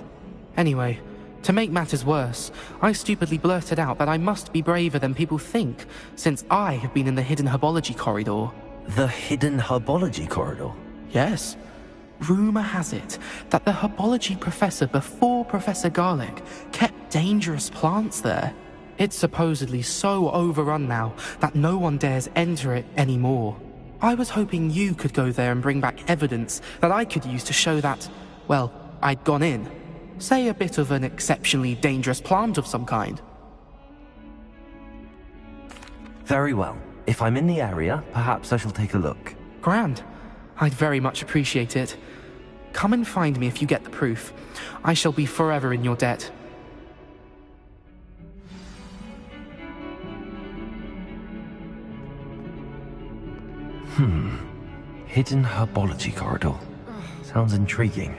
Speaker 12: Anyway, to make matters worse, I stupidly blurted out that I must be braver than people think, since I have been in the hidden herbology corridor.
Speaker 2: The hidden herbology corridor?
Speaker 12: Yes. Rumor has it that the herbology professor before Professor Garlic kept dangerous plants there. It's supposedly so overrun now that no one dares enter it anymore. I was hoping you could go there and bring back evidence that I could use to show that, well, I'd gone in. Say a bit of an exceptionally dangerous plant of some kind.
Speaker 2: Very well. If I'm in the area, perhaps I shall take a look.
Speaker 12: Grand. I'd very much appreciate it. Come and find me if you get the proof. I shall be forever in your debt.
Speaker 2: Hidden herbology corridor. Sounds intriguing.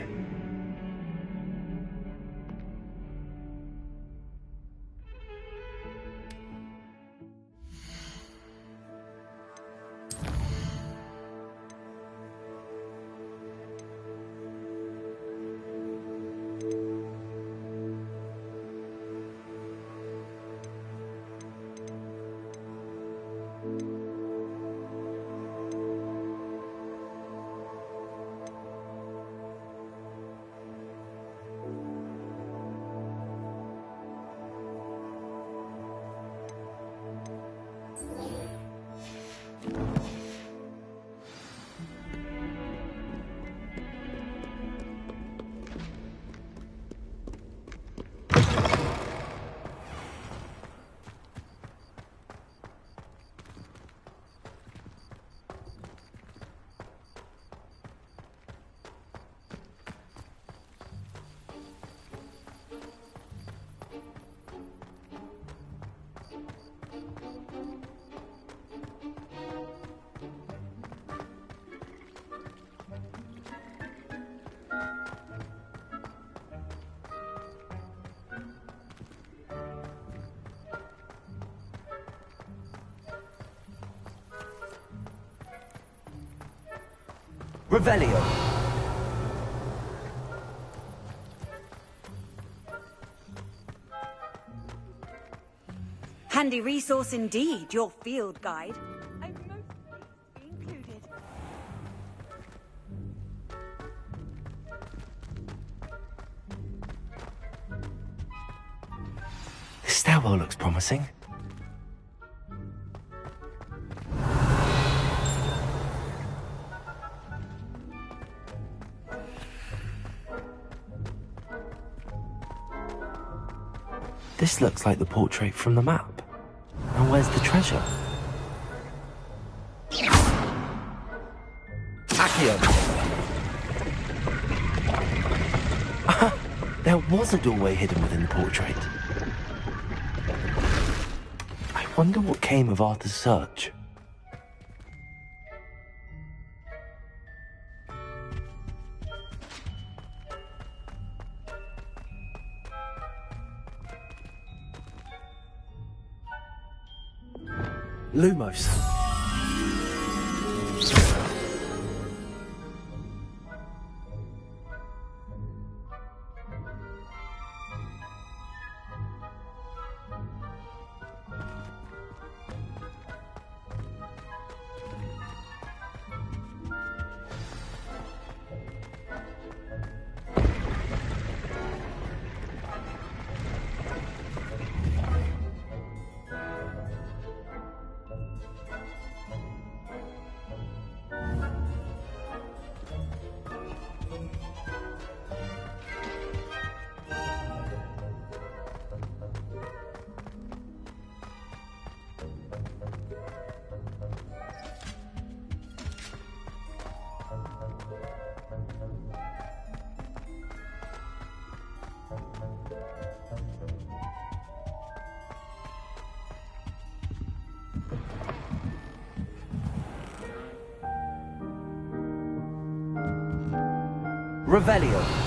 Speaker 2: Revelio.
Speaker 9: Handy resource indeed, your field guide. I'd mostly be included.
Speaker 2: This stairwell looks promising. This looks like the portrait from the map. And where's the treasure? Accio! There was a doorway hidden within the portrait. I wonder what came of Arthur's search. Lumos. Revelio.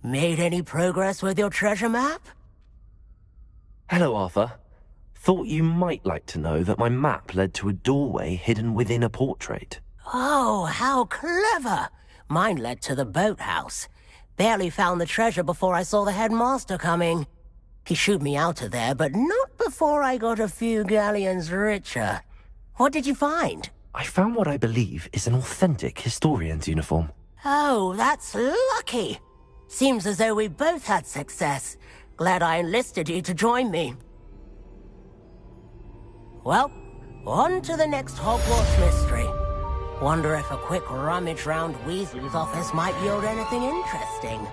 Speaker 10: Made any progress with your treasure map?
Speaker 2: Hello, Arthur. Thought you might like to know that my map led to a doorway hidden within a portrait.
Speaker 10: Oh, how clever! Mine led to the boathouse. Barely found the treasure before I saw the headmaster coming. He shooed me out of there, but not before I got a few galleons richer. What did you find?
Speaker 2: I found what I believe is an authentic historian's uniform.
Speaker 10: Oh, that's lucky. Seems as though we both had success. Glad I enlisted you to join me. Well, on to the next Hogwarts mystery. Wonder if a quick rummage round Weasley's office might yield anything interesting.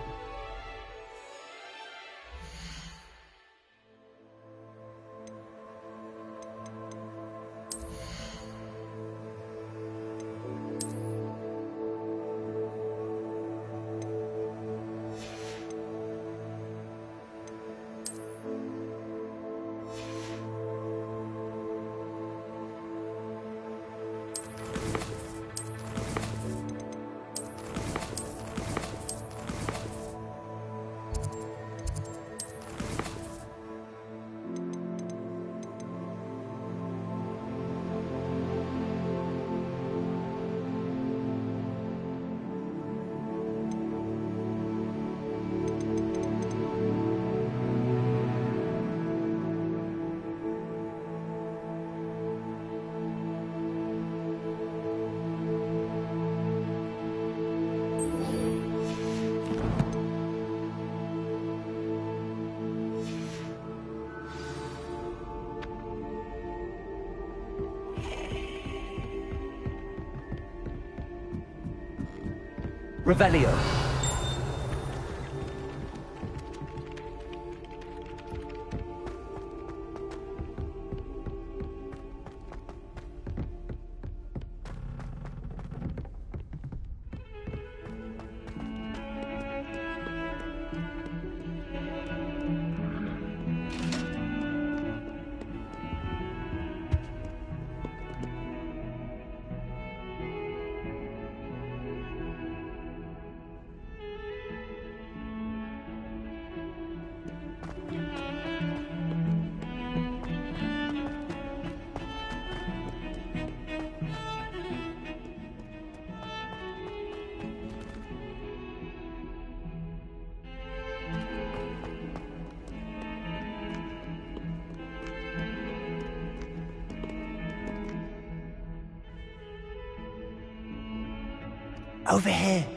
Speaker 2: Revelio.
Speaker 13: Over here.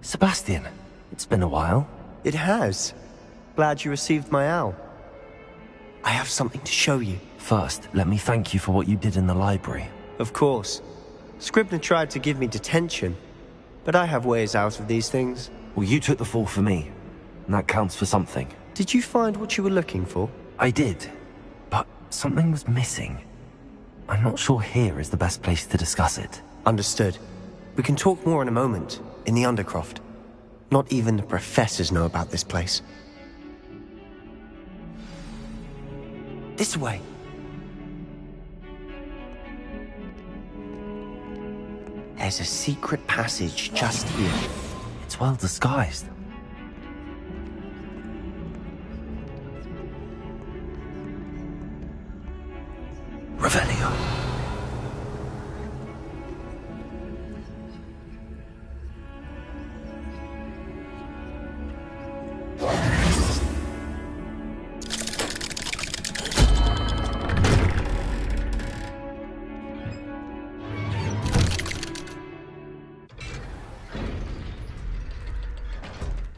Speaker 6: Sebastian, it's been a while.
Speaker 13: It has. Glad you received my owl. I have something to show you.
Speaker 6: First, let me thank you for what you did in the library.
Speaker 13: Of course. Scribner tried to give me detention, but I have ways out of these things.
Speaker 6: Well, you took the fall for me, and that counts for something.
Speaker 13: Did you find what you were looking for?
Speaker 6: I did, but something was missing. I'm not sure here is the best place to discuss it.
Speaker 13: Understood. We can talk more in a moment, in the Undercroft. Not even the professors know about this place. This way. There's a secret passage just here.
Speaker 6: It's well disguised. Revelio.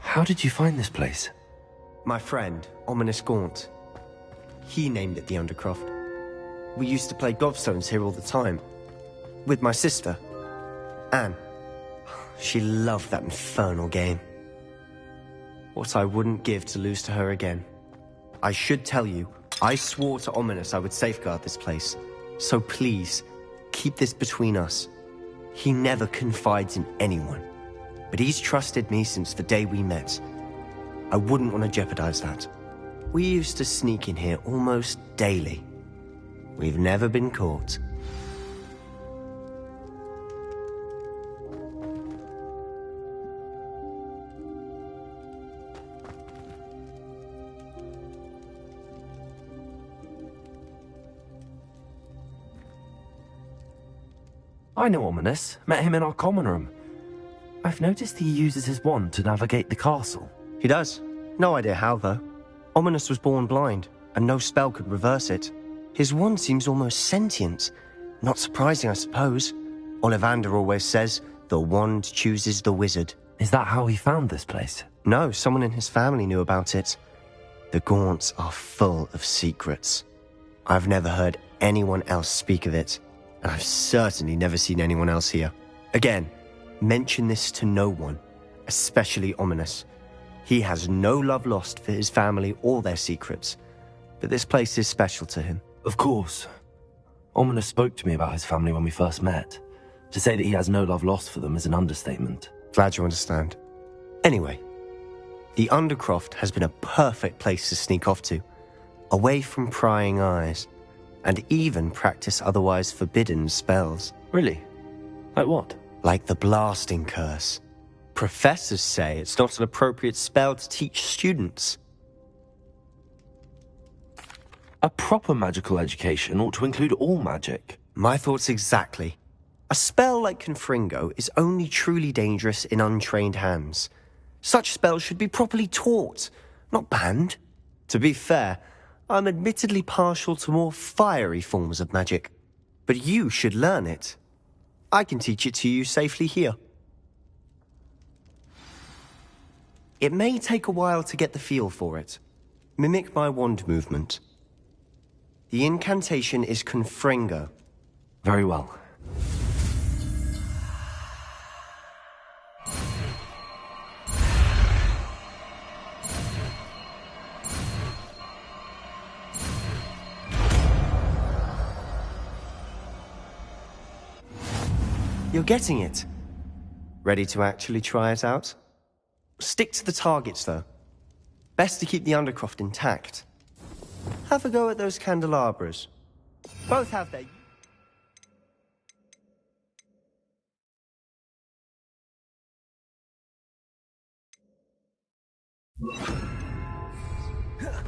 Speaker 6: How did you find this place?
Speaker 13: My friend, Ominous Gaunt. He named it the Undercroft. We used to play gobstones here all the time. With my sister, Anne. She loved that infernal game. What I wouldn't give to lose to her again. I should tell you, I swore to Ominous I would safeguard this place. So please, keep this between us. He never confides in anyone. But he's trusted me since the day we met. I wouldn't want to jeopardize that. We used to sneak in here almost daily. We've never been caught.
Speaker 6: I know Ominous. Met him in our common room. I've noticed he uses his wand to navigate the castle.
Speaker 13: He does. No idea how, though. Ominous was born blind, and no spell could reverse it. His wand seems almost sentient. Not surprising, I suppose. Ollivander always says, the wand chooses the wizard.
Speaker 6: Is that how he found this place?
Speaker 13: No, someone in his family knew about it. The Gaunts are full of secrets. I've never heard anyone else speak of it, and I've certainly never seen anyone else here. Again, mention this to no one, especially Ominous. He has no love lost for his family or their secrets, but this place is special to him.
Speaker 6: Of course. Ominous spoke to me about his family when we first met. To say that he has no love lost for them is an understatement.
Speaker 13: Glad you understand. Anyway, the Undercroft has been a perfect place to sneak off to, away from prying eyes, and even practice otherwise forbidden spells.
Speaker 6: Really? Like what?
Speaker 13: Like the blasting curse. Professors say it's not an appropriate spell to teach students.
Speaker 6: A proper magical education ought to include all magic.
Speaker 13: My thoughts exactly. A spell like Confringo is only truly dangerous in untrained hands. Such spells should be properly taught, not banned. To be fair, I'm admittedly partial to more fiery forms of magic. But you should learn it. I can teach it to you safely here. It may take a while to get the feel for it. Mimic my wand movement. The incantation is Confringo.
Speaker 6: Very well.
Speaker 13: You're getting it. Ready to actually try it out? Stick to the targets, though. Best to keep the Undercroft intact. Have a go at those candelabras. Both have their...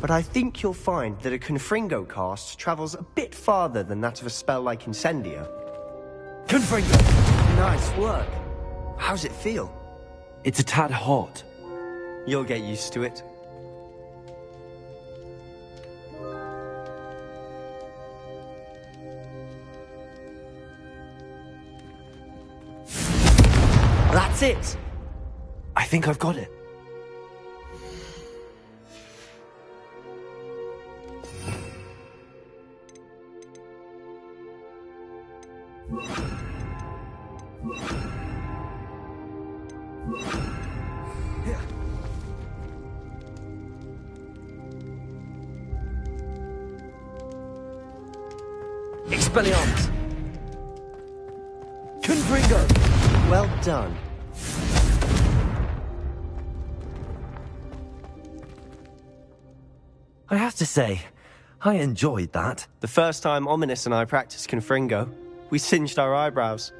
Speaker 13: But I think you'll find that a Confringo cast travels a bit farther than that of a spell like Incendio. Confringo! Nice work. How's it feel?
Speaker 6: It's a tad hot.
Speaker 13: You'll get used to it. That's it!
Speaker 6: I think I've got it.
Speaker 13: Expelliarmus! Confringo! Well done.
Speaker 6: I have to say, I enjoyed that.
Speaker 13: The first time Ominous and I practiced Confringo, we singed our eyebrows.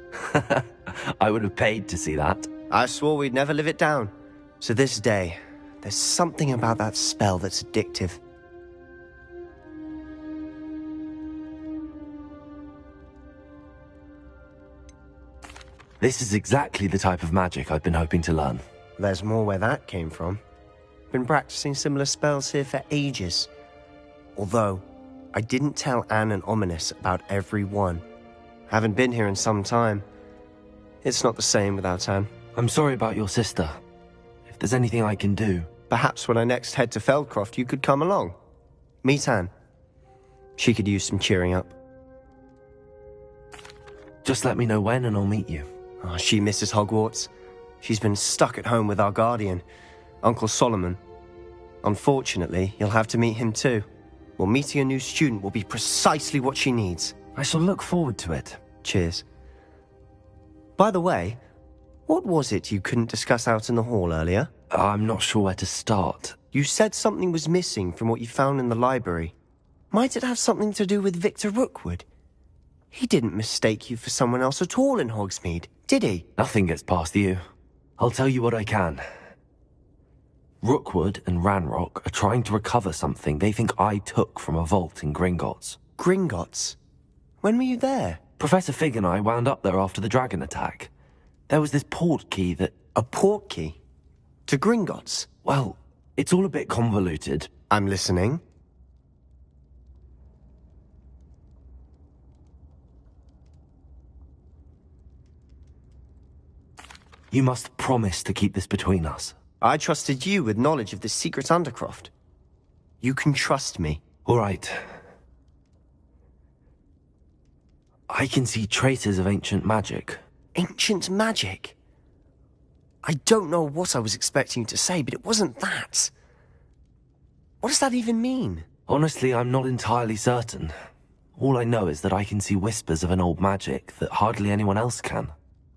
Speaker 6: I would have paid to see that.
Speaker 13: I swore we'd never live it down. So this day, there's something about that spell that's addictive.
Speaker 6: This is exactly the type of magic I've been hoping to learn.
Speaker 13: There's more where that came from. Been practicing similar spells here for ages. Although, I didn't tell Anne and Ominous about every one. Haven't been here in some time. It's not the same without Anne.
Speaker 6: I'm sorry about your sister. If there's anything I can do...
Speaker 13: Perhaps when I next head to Feldcroft, you could come along. Meet Anne. She could use some cheering up.
Speaker 6: Just let me know when and I'll meet you.
Speaker 13: Oh, she misses Hogwarts. She's been stuck at home with our guardian, Uncle Solomon. Unfortunately, you'll have to meet him too. Well, meeting a new student will be precisely what she needs.
Speaker 6: I shall look forward to it.
Speaker 13: Cheers. By the way, what was it you couldn't discuss out in the hall earlier?
Speaker 6: I'm not sure where to start.
Speaker 13: You said something was missing from what you found in the library. Might it have something to do with Victor Rookwood? He didn't mistake you for someone else at all in Hogsmeade, did he?
Speaker 6: Nothing gets past you. I'll tell you what I can. Rookwood and Ranrock are trying to recover something they think I took from a vault in Gringotts.
Speaker 13: Gringotts? When were you there?
Speaker 6: Professor Fig and I wound up there after the dragon attack. There was this port key that...
Speaker 13: A port key? To Gringotts?
Speaker 6: Well, it's all a bit convoluted.
Speaker 13: I'm listening.
Speaker 6: You must promise to keep this between us.
Speaker 13: I trusted you with knowledge of the secret Undercroft. You can trust me.
Speaker 6: All right. I can see traces of ancient magic.
Speaker 13: Ancient magic? I don't know what I was expecting you to say, but it wasn't that. What does that even mean?
Speaker 6: Honestly, I'm not entirely certain. All I know is that I can see whispers of an old magic that hardly anyone else can.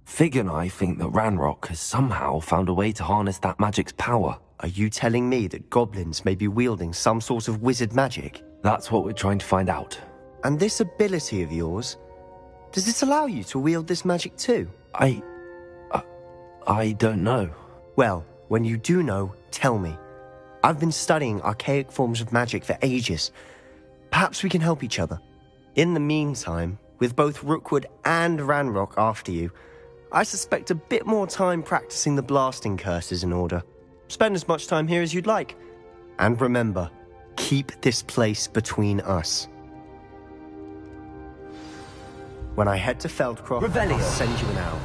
Speaker 6: Fig and I think that Ranrock has somehow found a way to harness that magic's power.
Speaker 13: Are you telling me that goblins may be wielding some sort of wizard magic?
Speaker 6: That's what we're trying to find out.
Speaker 13: And this ability of yours, does it allow you to wield this magic too?
Speaker 6: I don't know.
Speaker 13: Well, when you do know, tell me. I've been studying archaic forms of magic for ages. Perhaps we can help each other. In the meantime, with both Rookwood and Ranrock after you, I suspect a bit more time practicing the blasting curse is in order. Spend as much time here as you'd like. And remember, keep this place between us. When I head to Feldcroft, I'll send you an owl.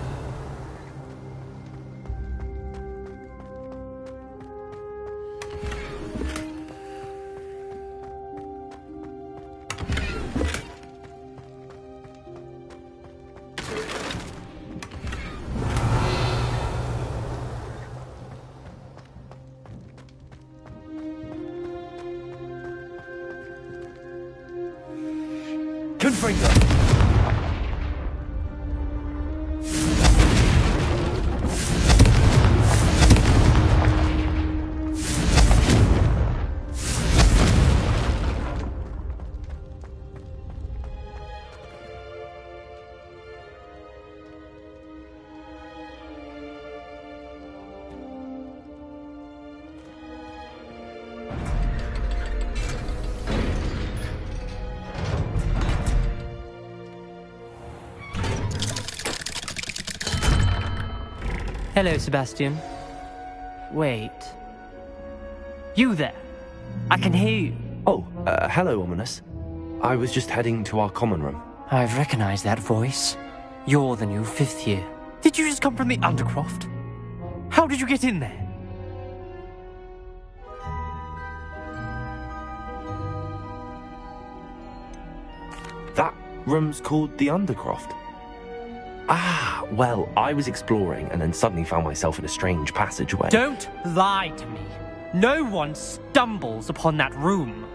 Speaker 14: Hello, Sebastian. Wait. You there? I can hear you.
Speaker 6: Oh, hello, Ominous. I was just heading to our common room.
Speaker 14: I've recognized that voice. You're the new 5th year. Did you just come from the Undercroft? How did you get in there?
Speaker 6: That room's called the Undercroft. Ah, well, I was exploring and then suddenly found myself in a strange passageway.
Speaker 14: Don't lie to me. No one stumbles upon that room.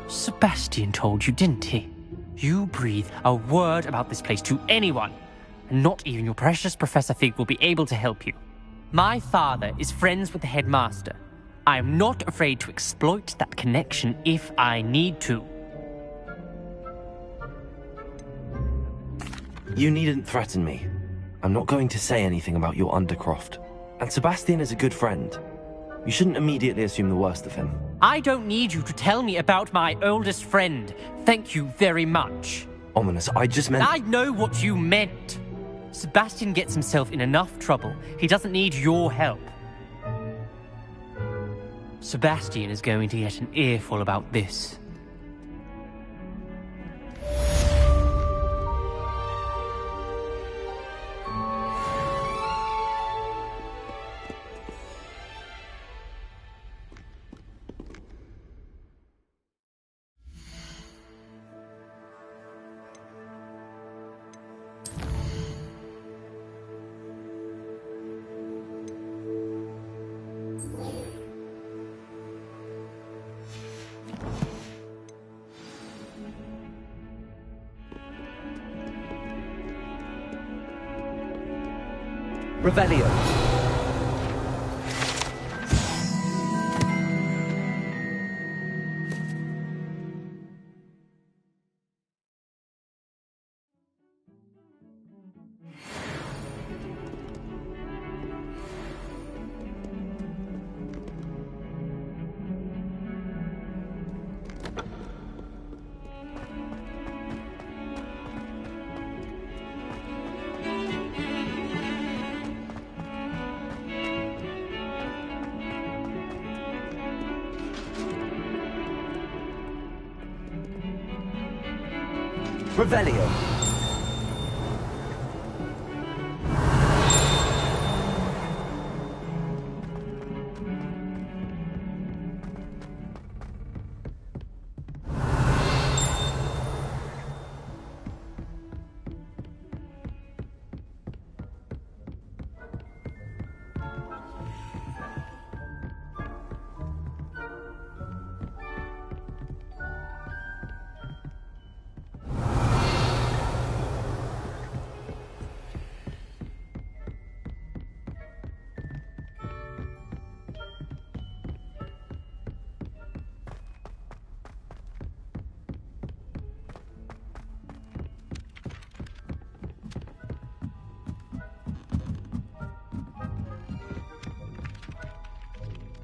Speaker 14: Sebastian told you, didn't he? You breathe a word about this place to anyone, and not even your precious Professor Fig will be able to help you. My father is friends with the headmaster. I am not afraid to exploit that connection if I need to.
Speaker 6: You needn't threaten me. I'm not going to say anything about your Undercroft. And Sebastian is a good friend. You shouldn't immediately assume the worst of him.
Speaker 14: I don't need you to tell me about my oldest friend. Thank you very much.
Speaker 6: Ominous, I just meant...
Speaker 14: I know what you meant. Sebastian gets himself in enough trouble. He doesn't need your help. Sebastian is going to get an earful about this.
Speaker 6: Revelio. Revelio.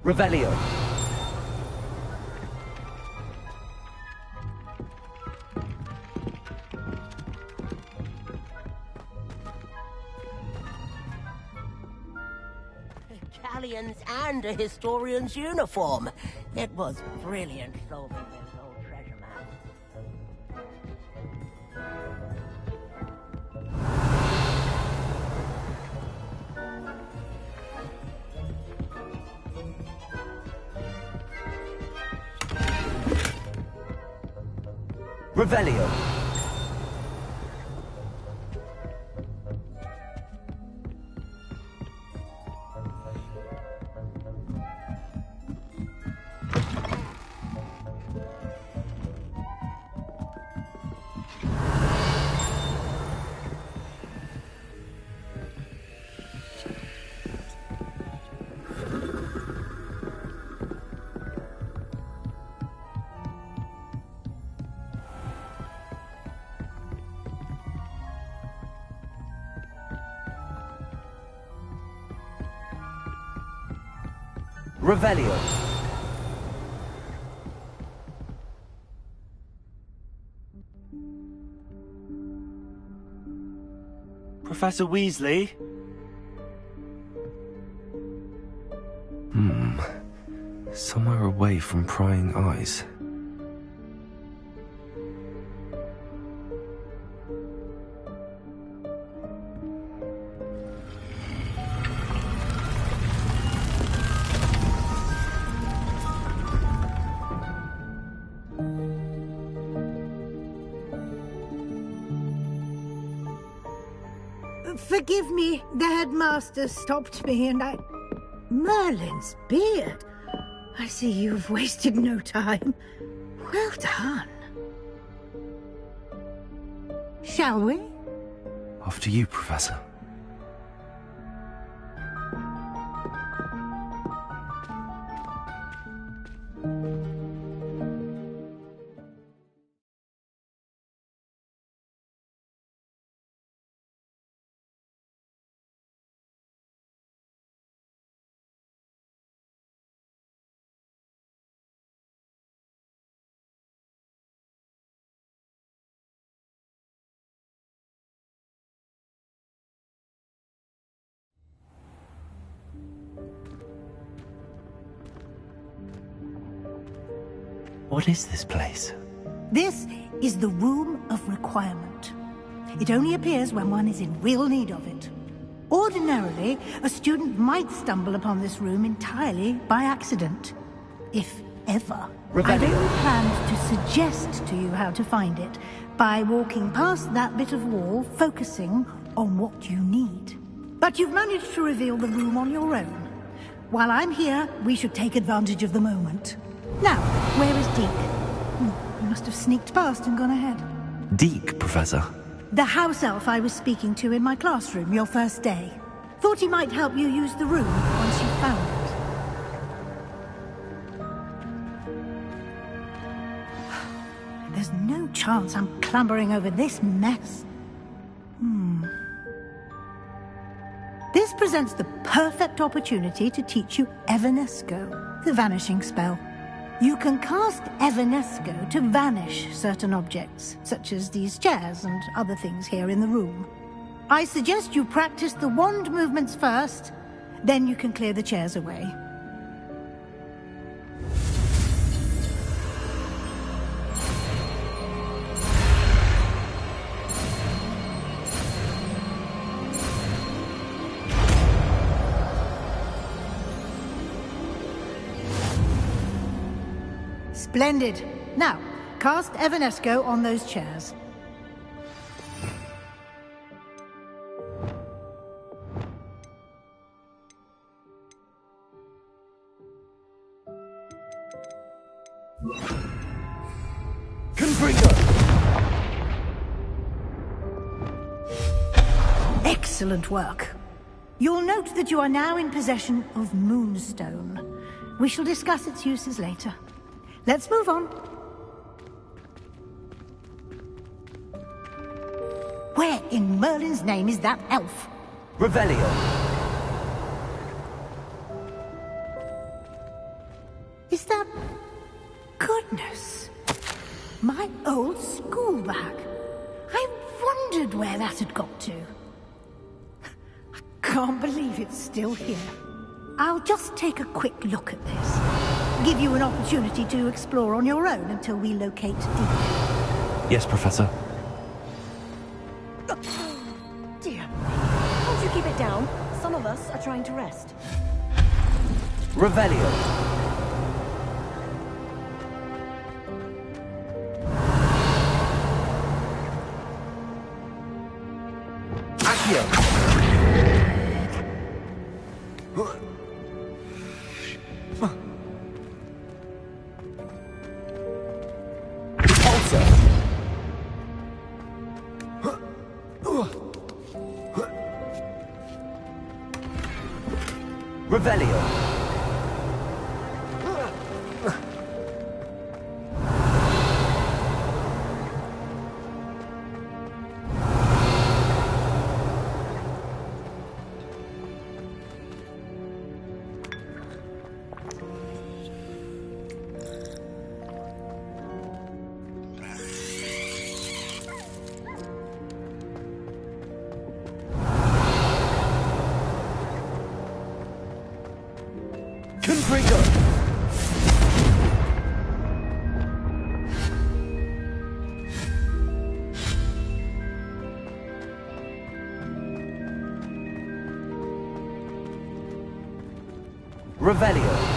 Speaker 6: Revelio.
Speaker 10: Galleons and a historian's uniform. It was brilliant solving this old treasure map.
Speaker 6: Revelio. Revelio.
Speaker 13: Professor Weasley?
Speaker 6: Somewhere away from prying eyes.
Speaker 15: Forgive me, the headmaster stopped me and I... Merlin's beard. I see you've wasted no time. Well done. Shall we?
Speaker 2: After you, Professor. What is this place?
Speaker 15: This is the Room of Requirement. It only appears when one is in real need of it. Ordinarily, a student might stumble upon this room entirely by accident. If ever. I've only planned to suggest to you how to find it by walking past that bit of wall, focusing on what you need. But you've managed to reveal the room on your own. While I'm here, we should take advantage of the moment. Now, where is Deke? He must have sneaked past and gone ahead.
Speaker 2: Deke, Professor.
Speaker 15: The house elf I was speaking to in my classroom your first day. Thought he might help you use the room once you found it. There's no chance I'm clambering over this mess. This presents the perfect opportunity to teach you Evanesco, the vanishing spell. You can cast Evanesco to vanish certain objects, such as these chairs and other things here in the room. I suggest you practice the wand movements first, then you can clear the chairs away. Splendid. Now, cast Evanesco on those chairs. Excellent work. You'll note that you are now in possession of Moonstone. We shall discuss its uses later. Let's move on. Where in Merlin's name is that elf?
Speaker 6: Revelio.
Speaker 15: Is that... Goodness. My old school bag. I wondered where that had got to. I can't believe it's still here. I'll just take a quick look at this. Give you an opportunity to explore on your own until we locate Deke.
Speaker 2: Yes, Professor.
Speaker 16: Dear. Won't you keep it down? Some of us are trying to rest.
Speaker 6: Revelio. Accio. Revelio. Revelio.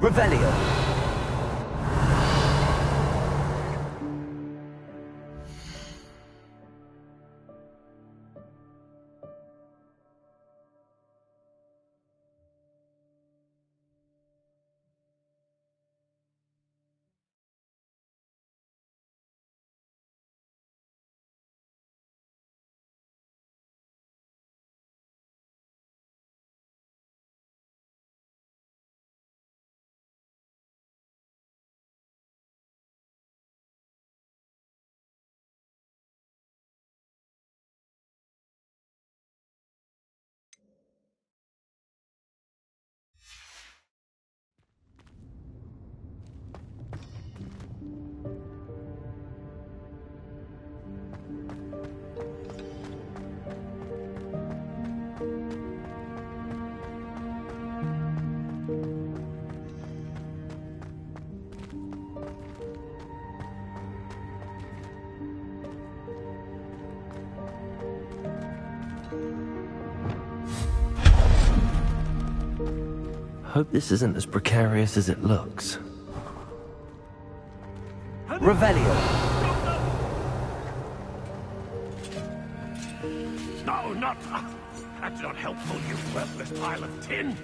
Speaker 6: Revelio. Hope this isn't as precarious as it looks. Revelio.
Speaker 17: No, not... That's not helpful, you worthless pile of tin.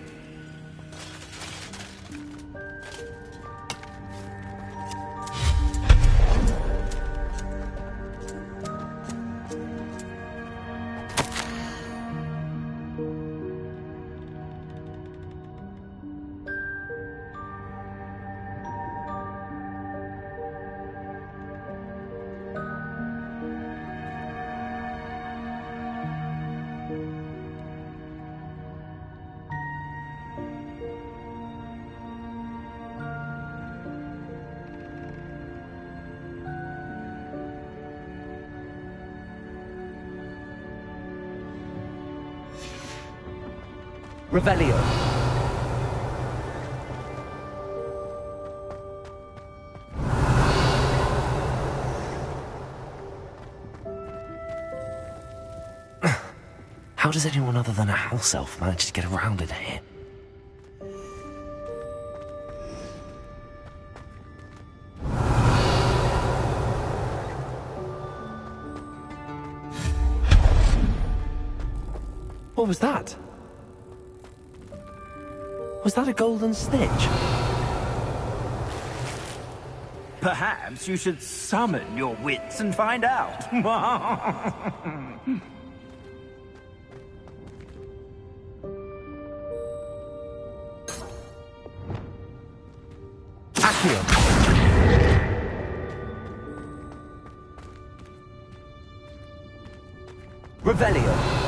Speaker 6: Revelio. How does anyone other than a house elf manage to get around in here? What was that? Was that a golden snitch?
Speaker 8: Perhaps you should summon your wits and find out.
Speaker 6: Accio. Revelio.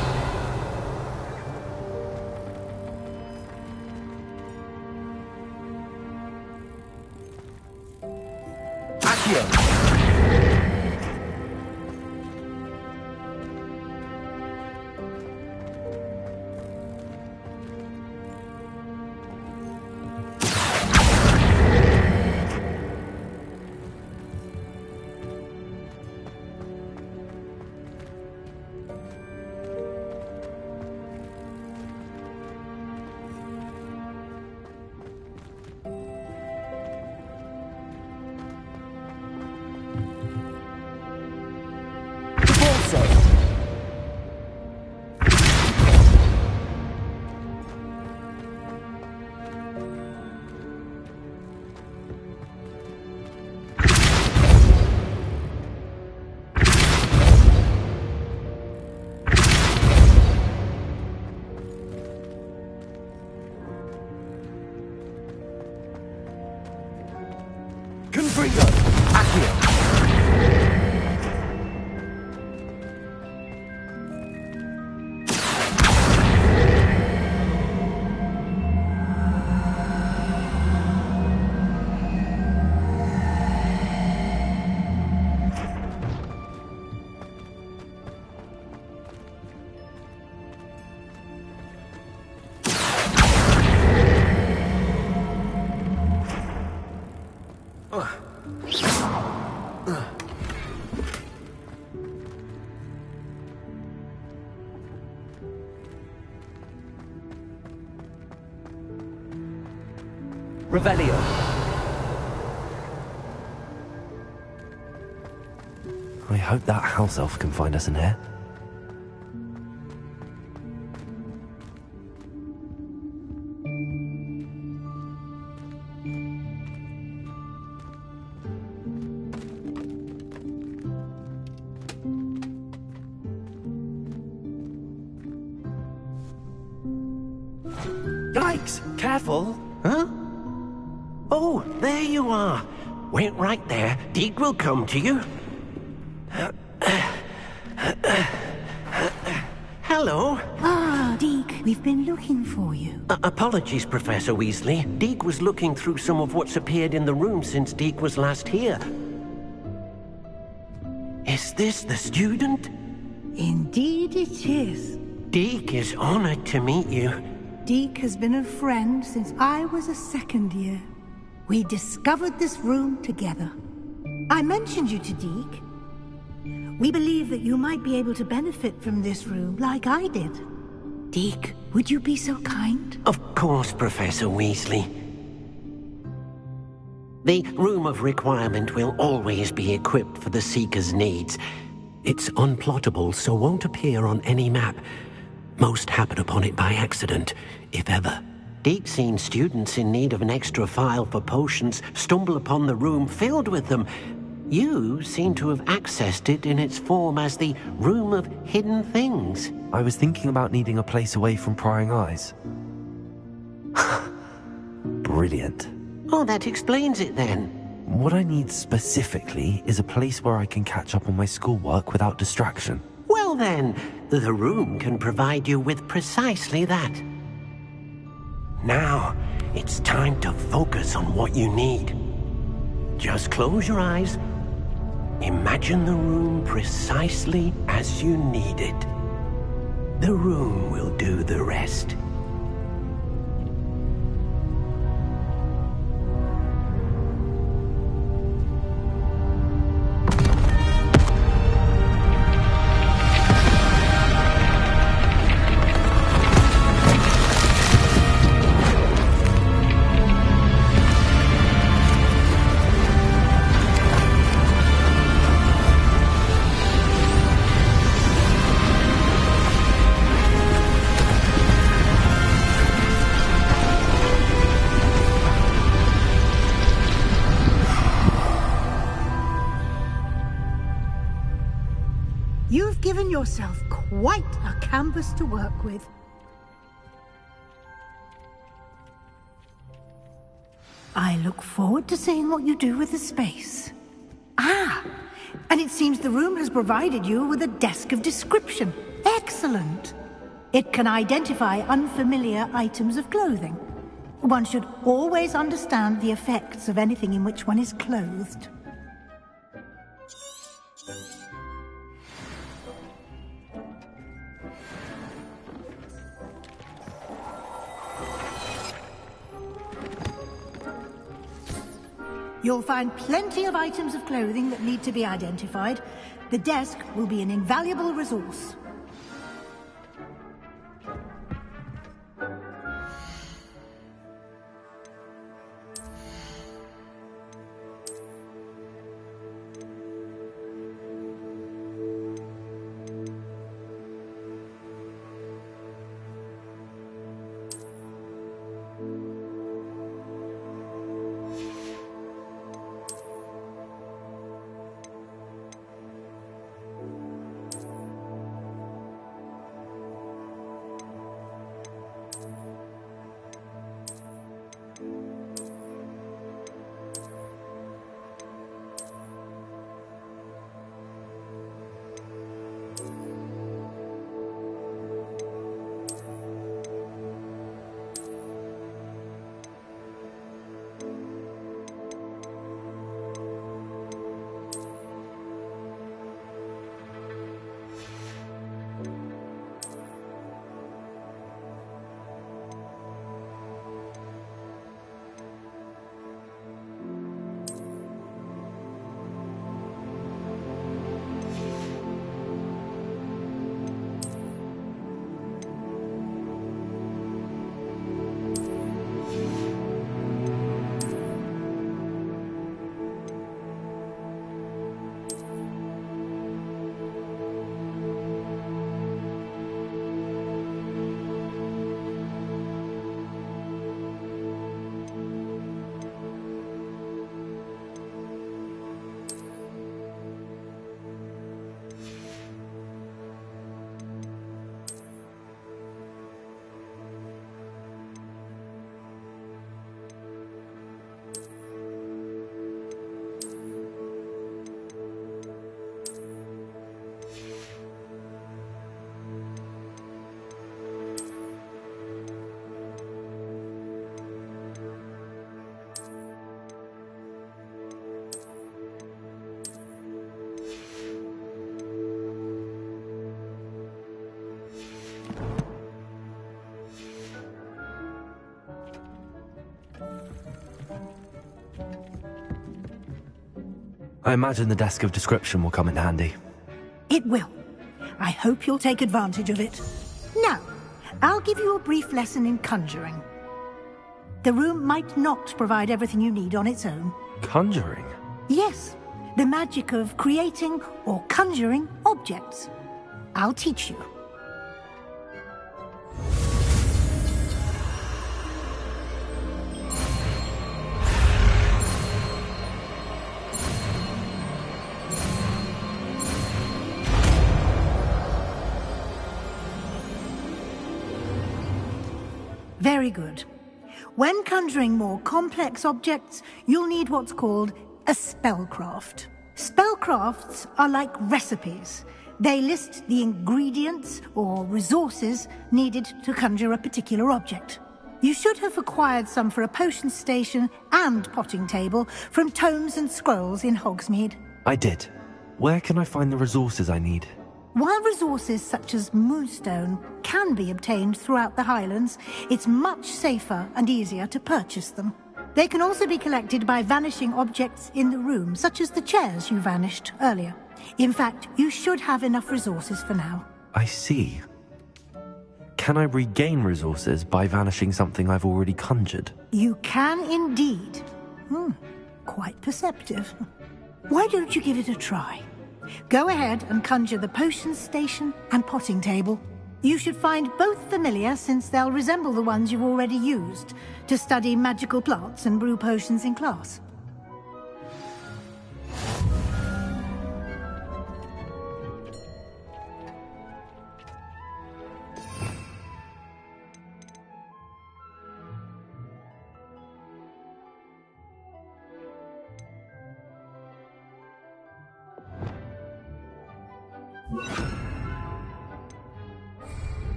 Speaker 14: Revelio.
Speaker 2: I hope that house elf can find us in here.
Speaker 18: Yikes! Careful! Huh? Oh, there you are. Wait right there. Deke will come to you. Hello.
Speaker 15: Ah, Deke, we've been looking for you.
Speaker 18: Apologies, Professor Weasley. Deke was looking through some of what's appeared in the room since Deke was last here. Is this the student?
Speaker 15: Indeed it is.
Speaker 18: Deke is honored to meet you.
Speaker 15: Deke has been a friend since I was a second year. We discovered this room together. I mentioned you to Deke. We believe that you might be able to benefit from this room like I did. Deke, would you be so kind?
Speaker 18: Of course, Professor Weasley. The Room of Requirement will always be equipped for the Seeker's needs. It's unplottable, so won't appear on any map. Most happen upon it by accident, if ever. Deke's seen students in need of an extra file for potions stumble upon the room filled with them. You seem to have accessed it in its form as the Room of Hidden Things.
Speaker 2: I was thinking about needing a place away from prying eyes. Brilliant.
Speaker 18: Oh, that explains it then.
Speaker 2: What I need specifically is a place where I can catch up on my schoolwork without distraction.
Speaker 18: Well then, the room can provide you with precisely that. Now, it's time to focus on what you need. Just close your eyes. Imagine the room precisely as you need it. The room will do the rest.
Speaker 15: You've given yourself quite a canvas to work with. I look forward to seeing what you do with the space. Ah, and it seems the room has provided you with a desk of description. Excellent. It can identify unfamiliar items of clothing. One should always understand the effects of anything in which one is clothed. You'll find plenty of items of clothing that need to be identified. The desk will be an invaluable resource.
Speaker 2: I imagine the desk of description will come in handy.
Speaker 15: It will. I hope you'll take advantage of it. Now, I'll give you a brief lesson in conjuring. The room might not provide everything you need on its own.
Speaker 2: Conjuring?
Speaker 15: Yes, the magic of creating or conjuring objects. I'll teach you. Very good. When conjuring more complex objects, you'll need what's called a spellcraft. Spellcrafts are like recipes. They list the ingredients or resources needed to conjure a particular object. You should have acquired some for a potion station and potting table from tomes and scrolls in Hogsmeade.
Speaker 2: I did. Where can I find the resources I need?
Speaker 15: While resources such as moonstone can be obtained throughout the Highlands, it's much safer and easier to purchase them. They can also be collected by vanishing objects in the room, such as the chairs you vanished earlier. In fact, you should have enough resources for now.
Speaker 2: I see. Can I regain resources by vanishing something I've already conjured?
Speaker 15: You can indeed. Quite perceptive. Why don't you give it a try? Go ahead and conjure the potion station and potting table. You should find both familiar, since they'll resemble the ones you've already used to study magical plants and brew potions in class.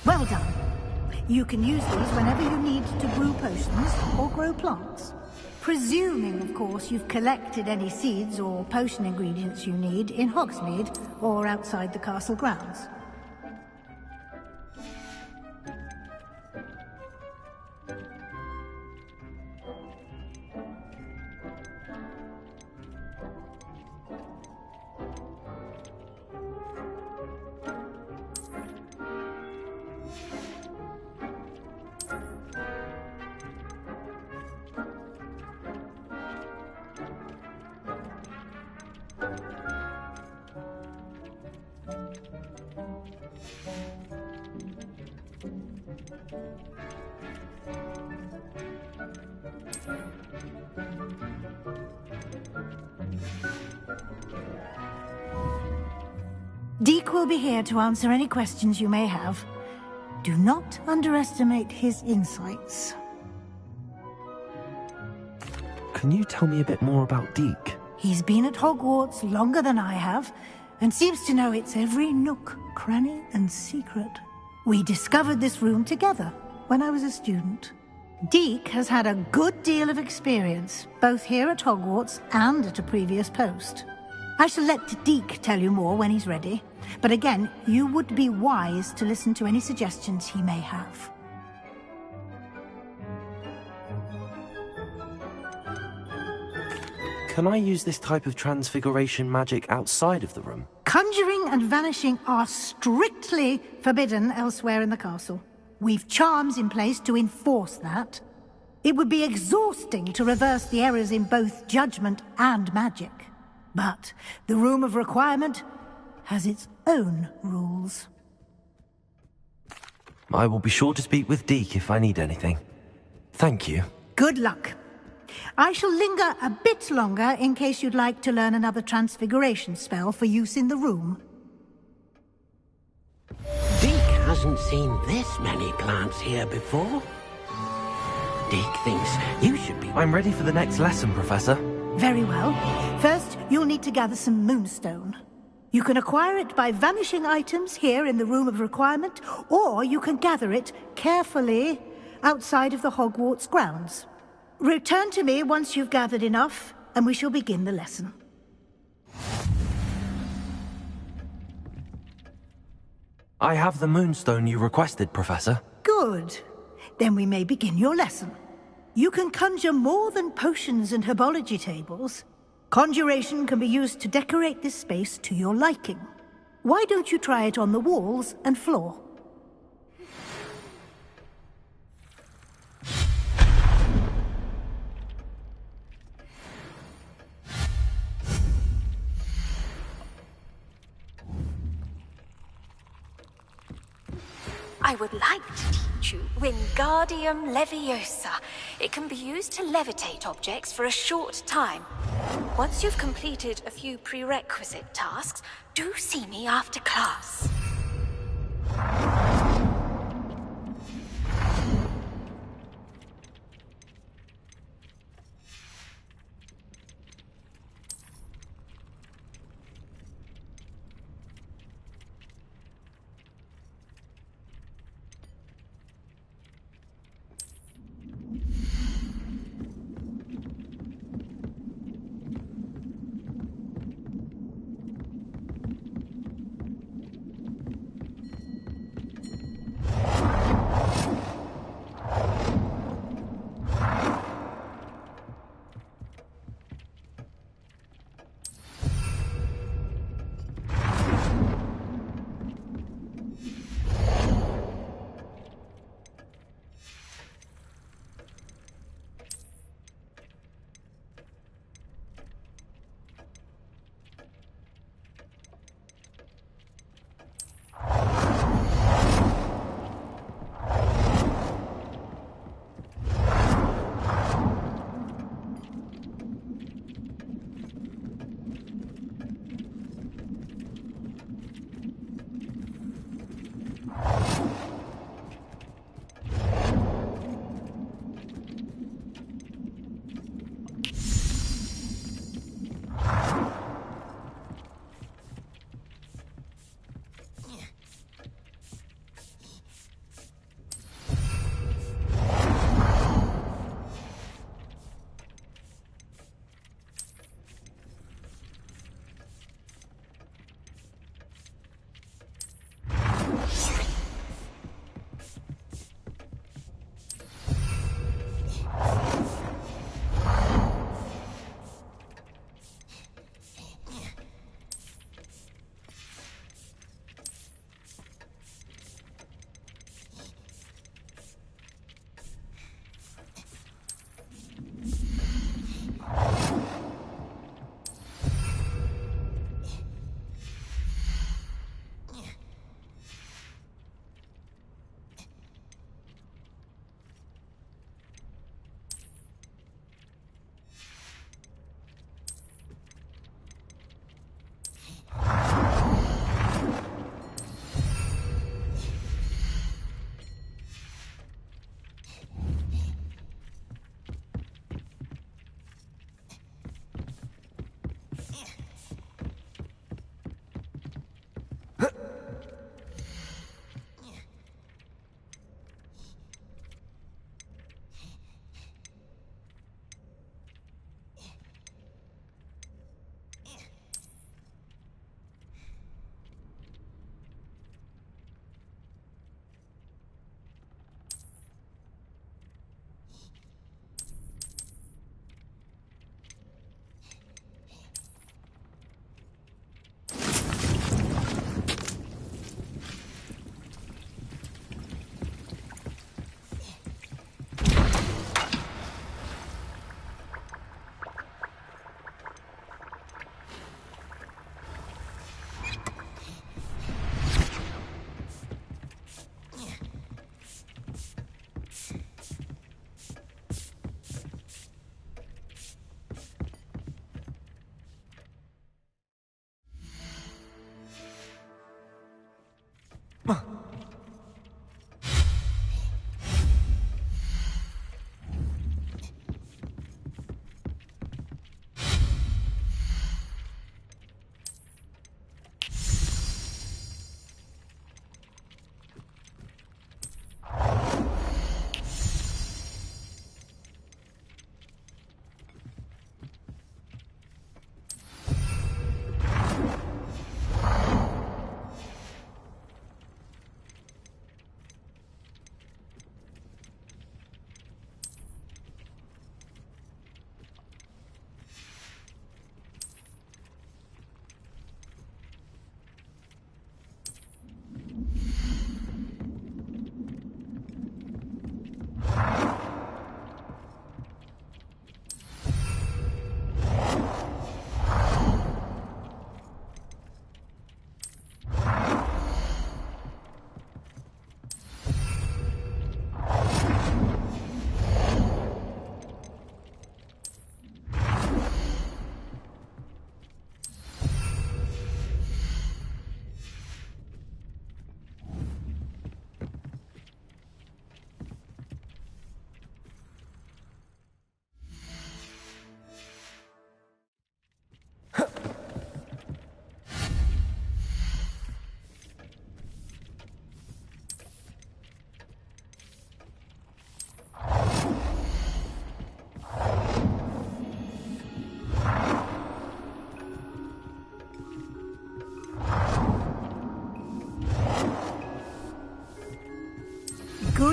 Speaker 15: Well done. You can use these whenever you need to brew potions or grow plants. Presuming, of course, you've collected any seeds or potion ingredients you need in Hogsmeade or outside the castle grounds. Deke will be here to answer any questions you may have. Do not underestimate his insights.
Speaker 2: Can you tell me a bit more about Deke?
Speaker 15: He's been at Hogwarts longer than I have, and seems to know its every nook, cranny, and secret. We discovered this room together when I was a student. Deke has had a good deal of experience, both here at Hogwarts and at a previous post. I shall let Deke tell you more when he's ready, but again, you would be wise to listen to any suggestions he may have.
Speaker 2: Can I use this type of transfiguration magic outside of the room?
Speaker 15: Conjuring and vanishing are strictly forbidden elsewhere in the castle. We've charms in place to enforce that. It would be exhausting to reverse the errors in both judgment and magic. But the Room of Requirement has its own rules.
Speaker 2: I will be sure to speak with Deke if I need anything. Thank you.
Speaker 15: Good luck. I shall linger a bit longer in case you'd like to learn another transfiguration spell for use in the room.
Speaker 18: Deke hasn't seen this many plants here before. Deke thinks you should be...
Speaker 2: I'm ready for the next lesson, Professor.
Speaker 15: Very well. First, you'll need to gather some moonstone. You can acquire it by vanishing items here in the Room of Requirement, or you can gather it carefully outside of the Hogwarts grounds. Return to me once you've gathered enough, and we shall begin the lesson.
Speaker 2: I have the moonstone you requested, Professor.
Speaker 15: Good. Then we may begin your lesson. You can conjure more than potions and herbology tables. Conjuration can be used to decorate this space to your liking. Why don't you try it on the walls and floor?
Speaker 19: I would like to teach you Wingardium Leviosa. It can be used to levitate objects for a short time. Once you've completed a few prerequisite tasks, do see me after class.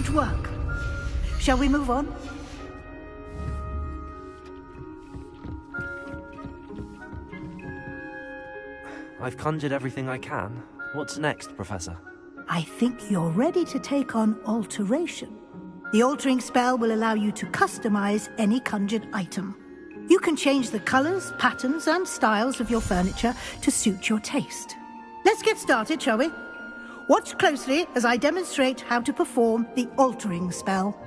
Speaker 15: Good work. Shall we move on?
Speaker 2: I've conjured everything I can. What's next, Professor?
Speaker 15: I think you're ready to take on alteration. The altering spell will allow you to customize any conjured item. You can change the colors, patterns, and styles of your furniture to suit your taste. Let's get started, shall we? Watch closely as I demonstrate how to perform the altering spell.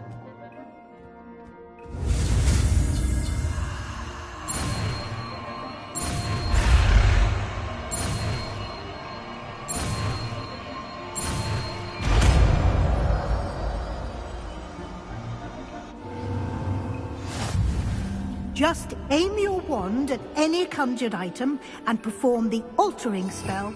Speaker 15: Just aim your wand at any conjured item and perform the altering spell.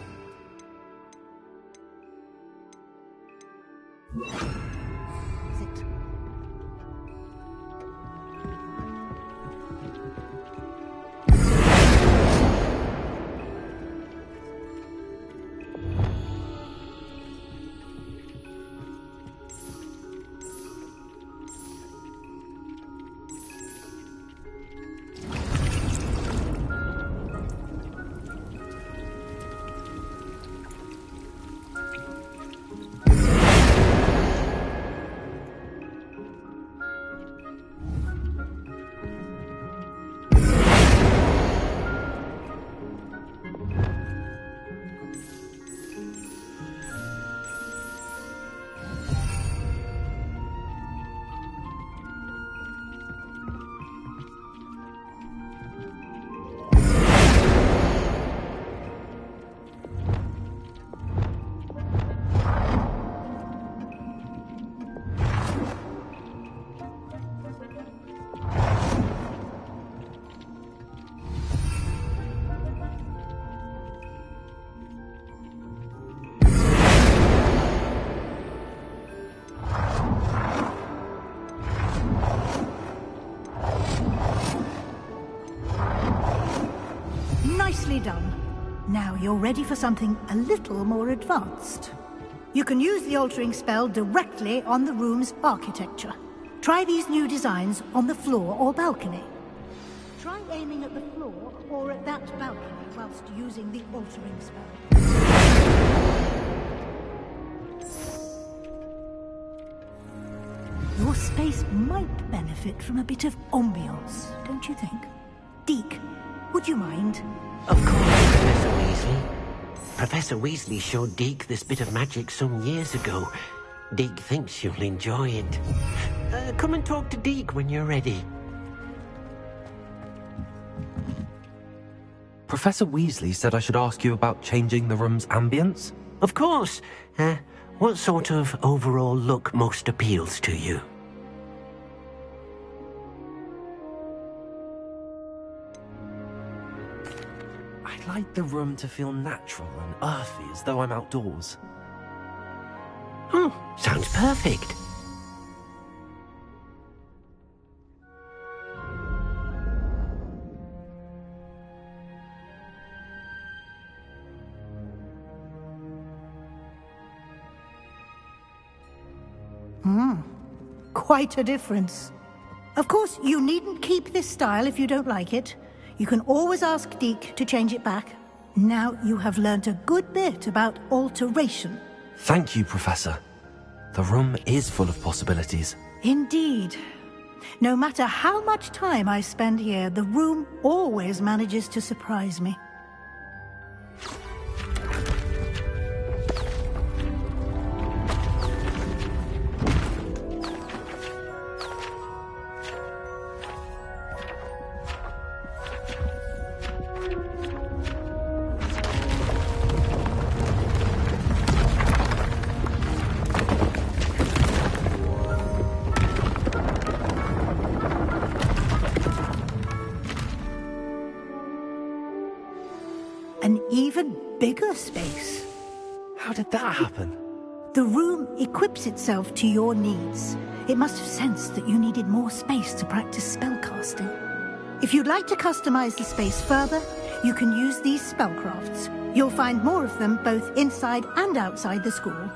Speaker 15: Nicely done. Now you're ready for something a little more advanced. You can use the altering spell directly on the room's architecture. Try these new designs on the floor or balcony. Try aiming at the floor or at that balcony whilst using the altering spell. Your space might benefit from a bit of ambiance, don't you think? Deke, would you mind?
Speaker 18: Of course, Professor Weasley. Professor Weasley showed Deke this bit of magic some years ago. Deke thinks you'll enjoy it. Come and talk to Deke when you're ready.
Speaker 2: Professor Weasley said I should ask you about changing the room's ambience?
Speaker 18: Of course. What sort of overall look most appeals to you?
Speaker 2: I'd like the room to feel natural and earthy, as though I'm outdoors.
Speaker 18: Oh, sounds perfect.
Speaker 15: Quite a difference. Of course, you needn't keep this style if you don't like it. You can always ask Deke to change it back. Now you have learnt a good bit about alteration.
Speaker 2: Thank you, Professor. The room is full of possibilities.
Speaker 15: Indeed. No matter how much time I spend here, the room always manages to surprise me. An even bigger space.
Speaker 2: How did that happen?
Speaker 15: The room equips itself to your needs. It must have sensed that you needed more space to practice spellcasting. If you'd like to customize the space further, you can use these spellcrafts. You'll find more of them both inside and outside the school.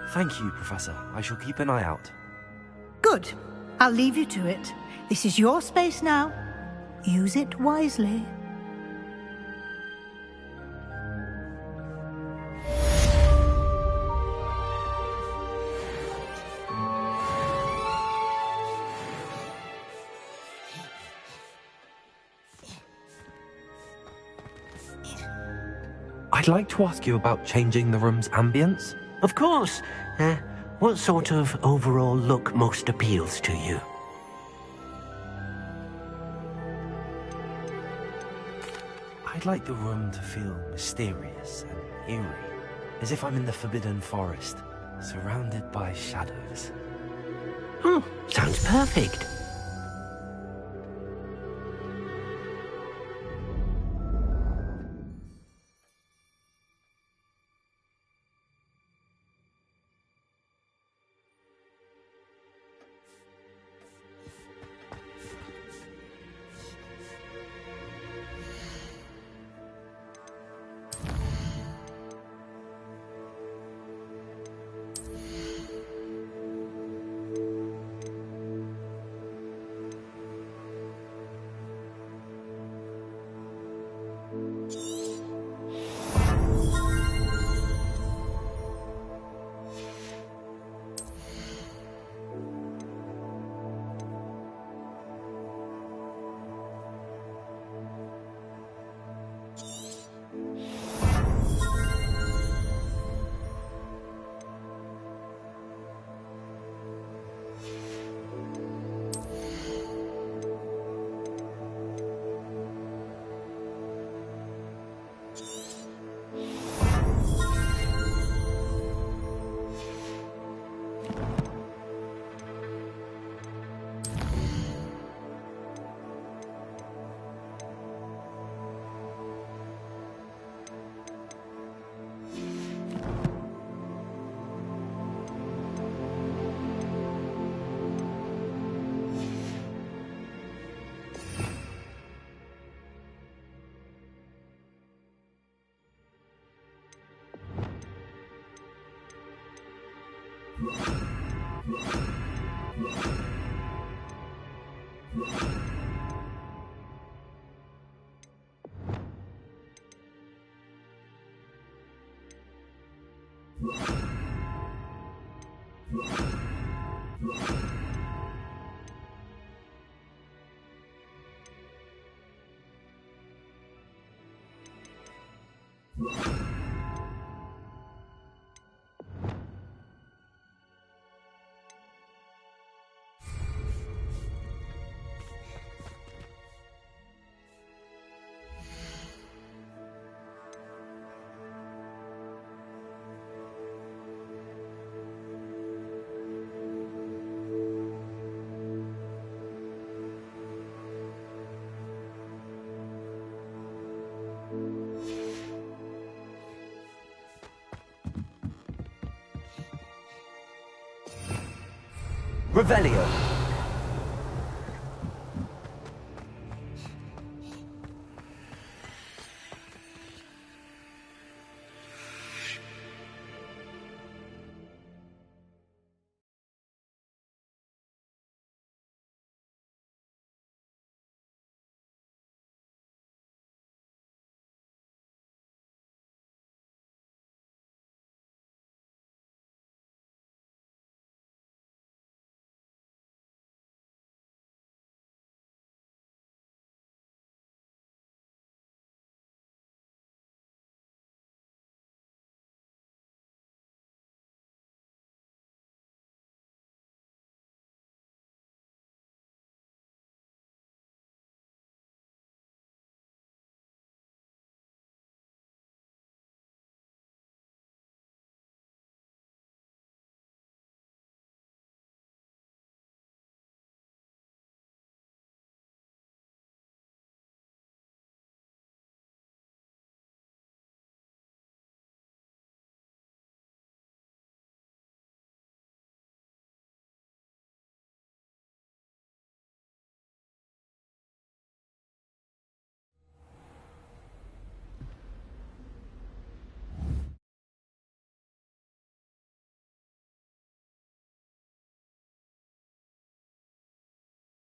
Speaker 2: Thank you, Professor. I shall keep an eye out.
Speaker 15: Good. I'll leave you to it. This is your space now. Use it wisely.
Speaker 2: I'd like to ask you about changing the room's ambience.
Speaker 18: Of course. What sort of overall look most appeals to you?
Speaker 2: I'd like the room to feel mysterious and eerie, as if I'm in the Forbidden Forest, surrounded by shadows.
Speaker 18: Oh, sounds perfect.
Speaker 2: Revelio.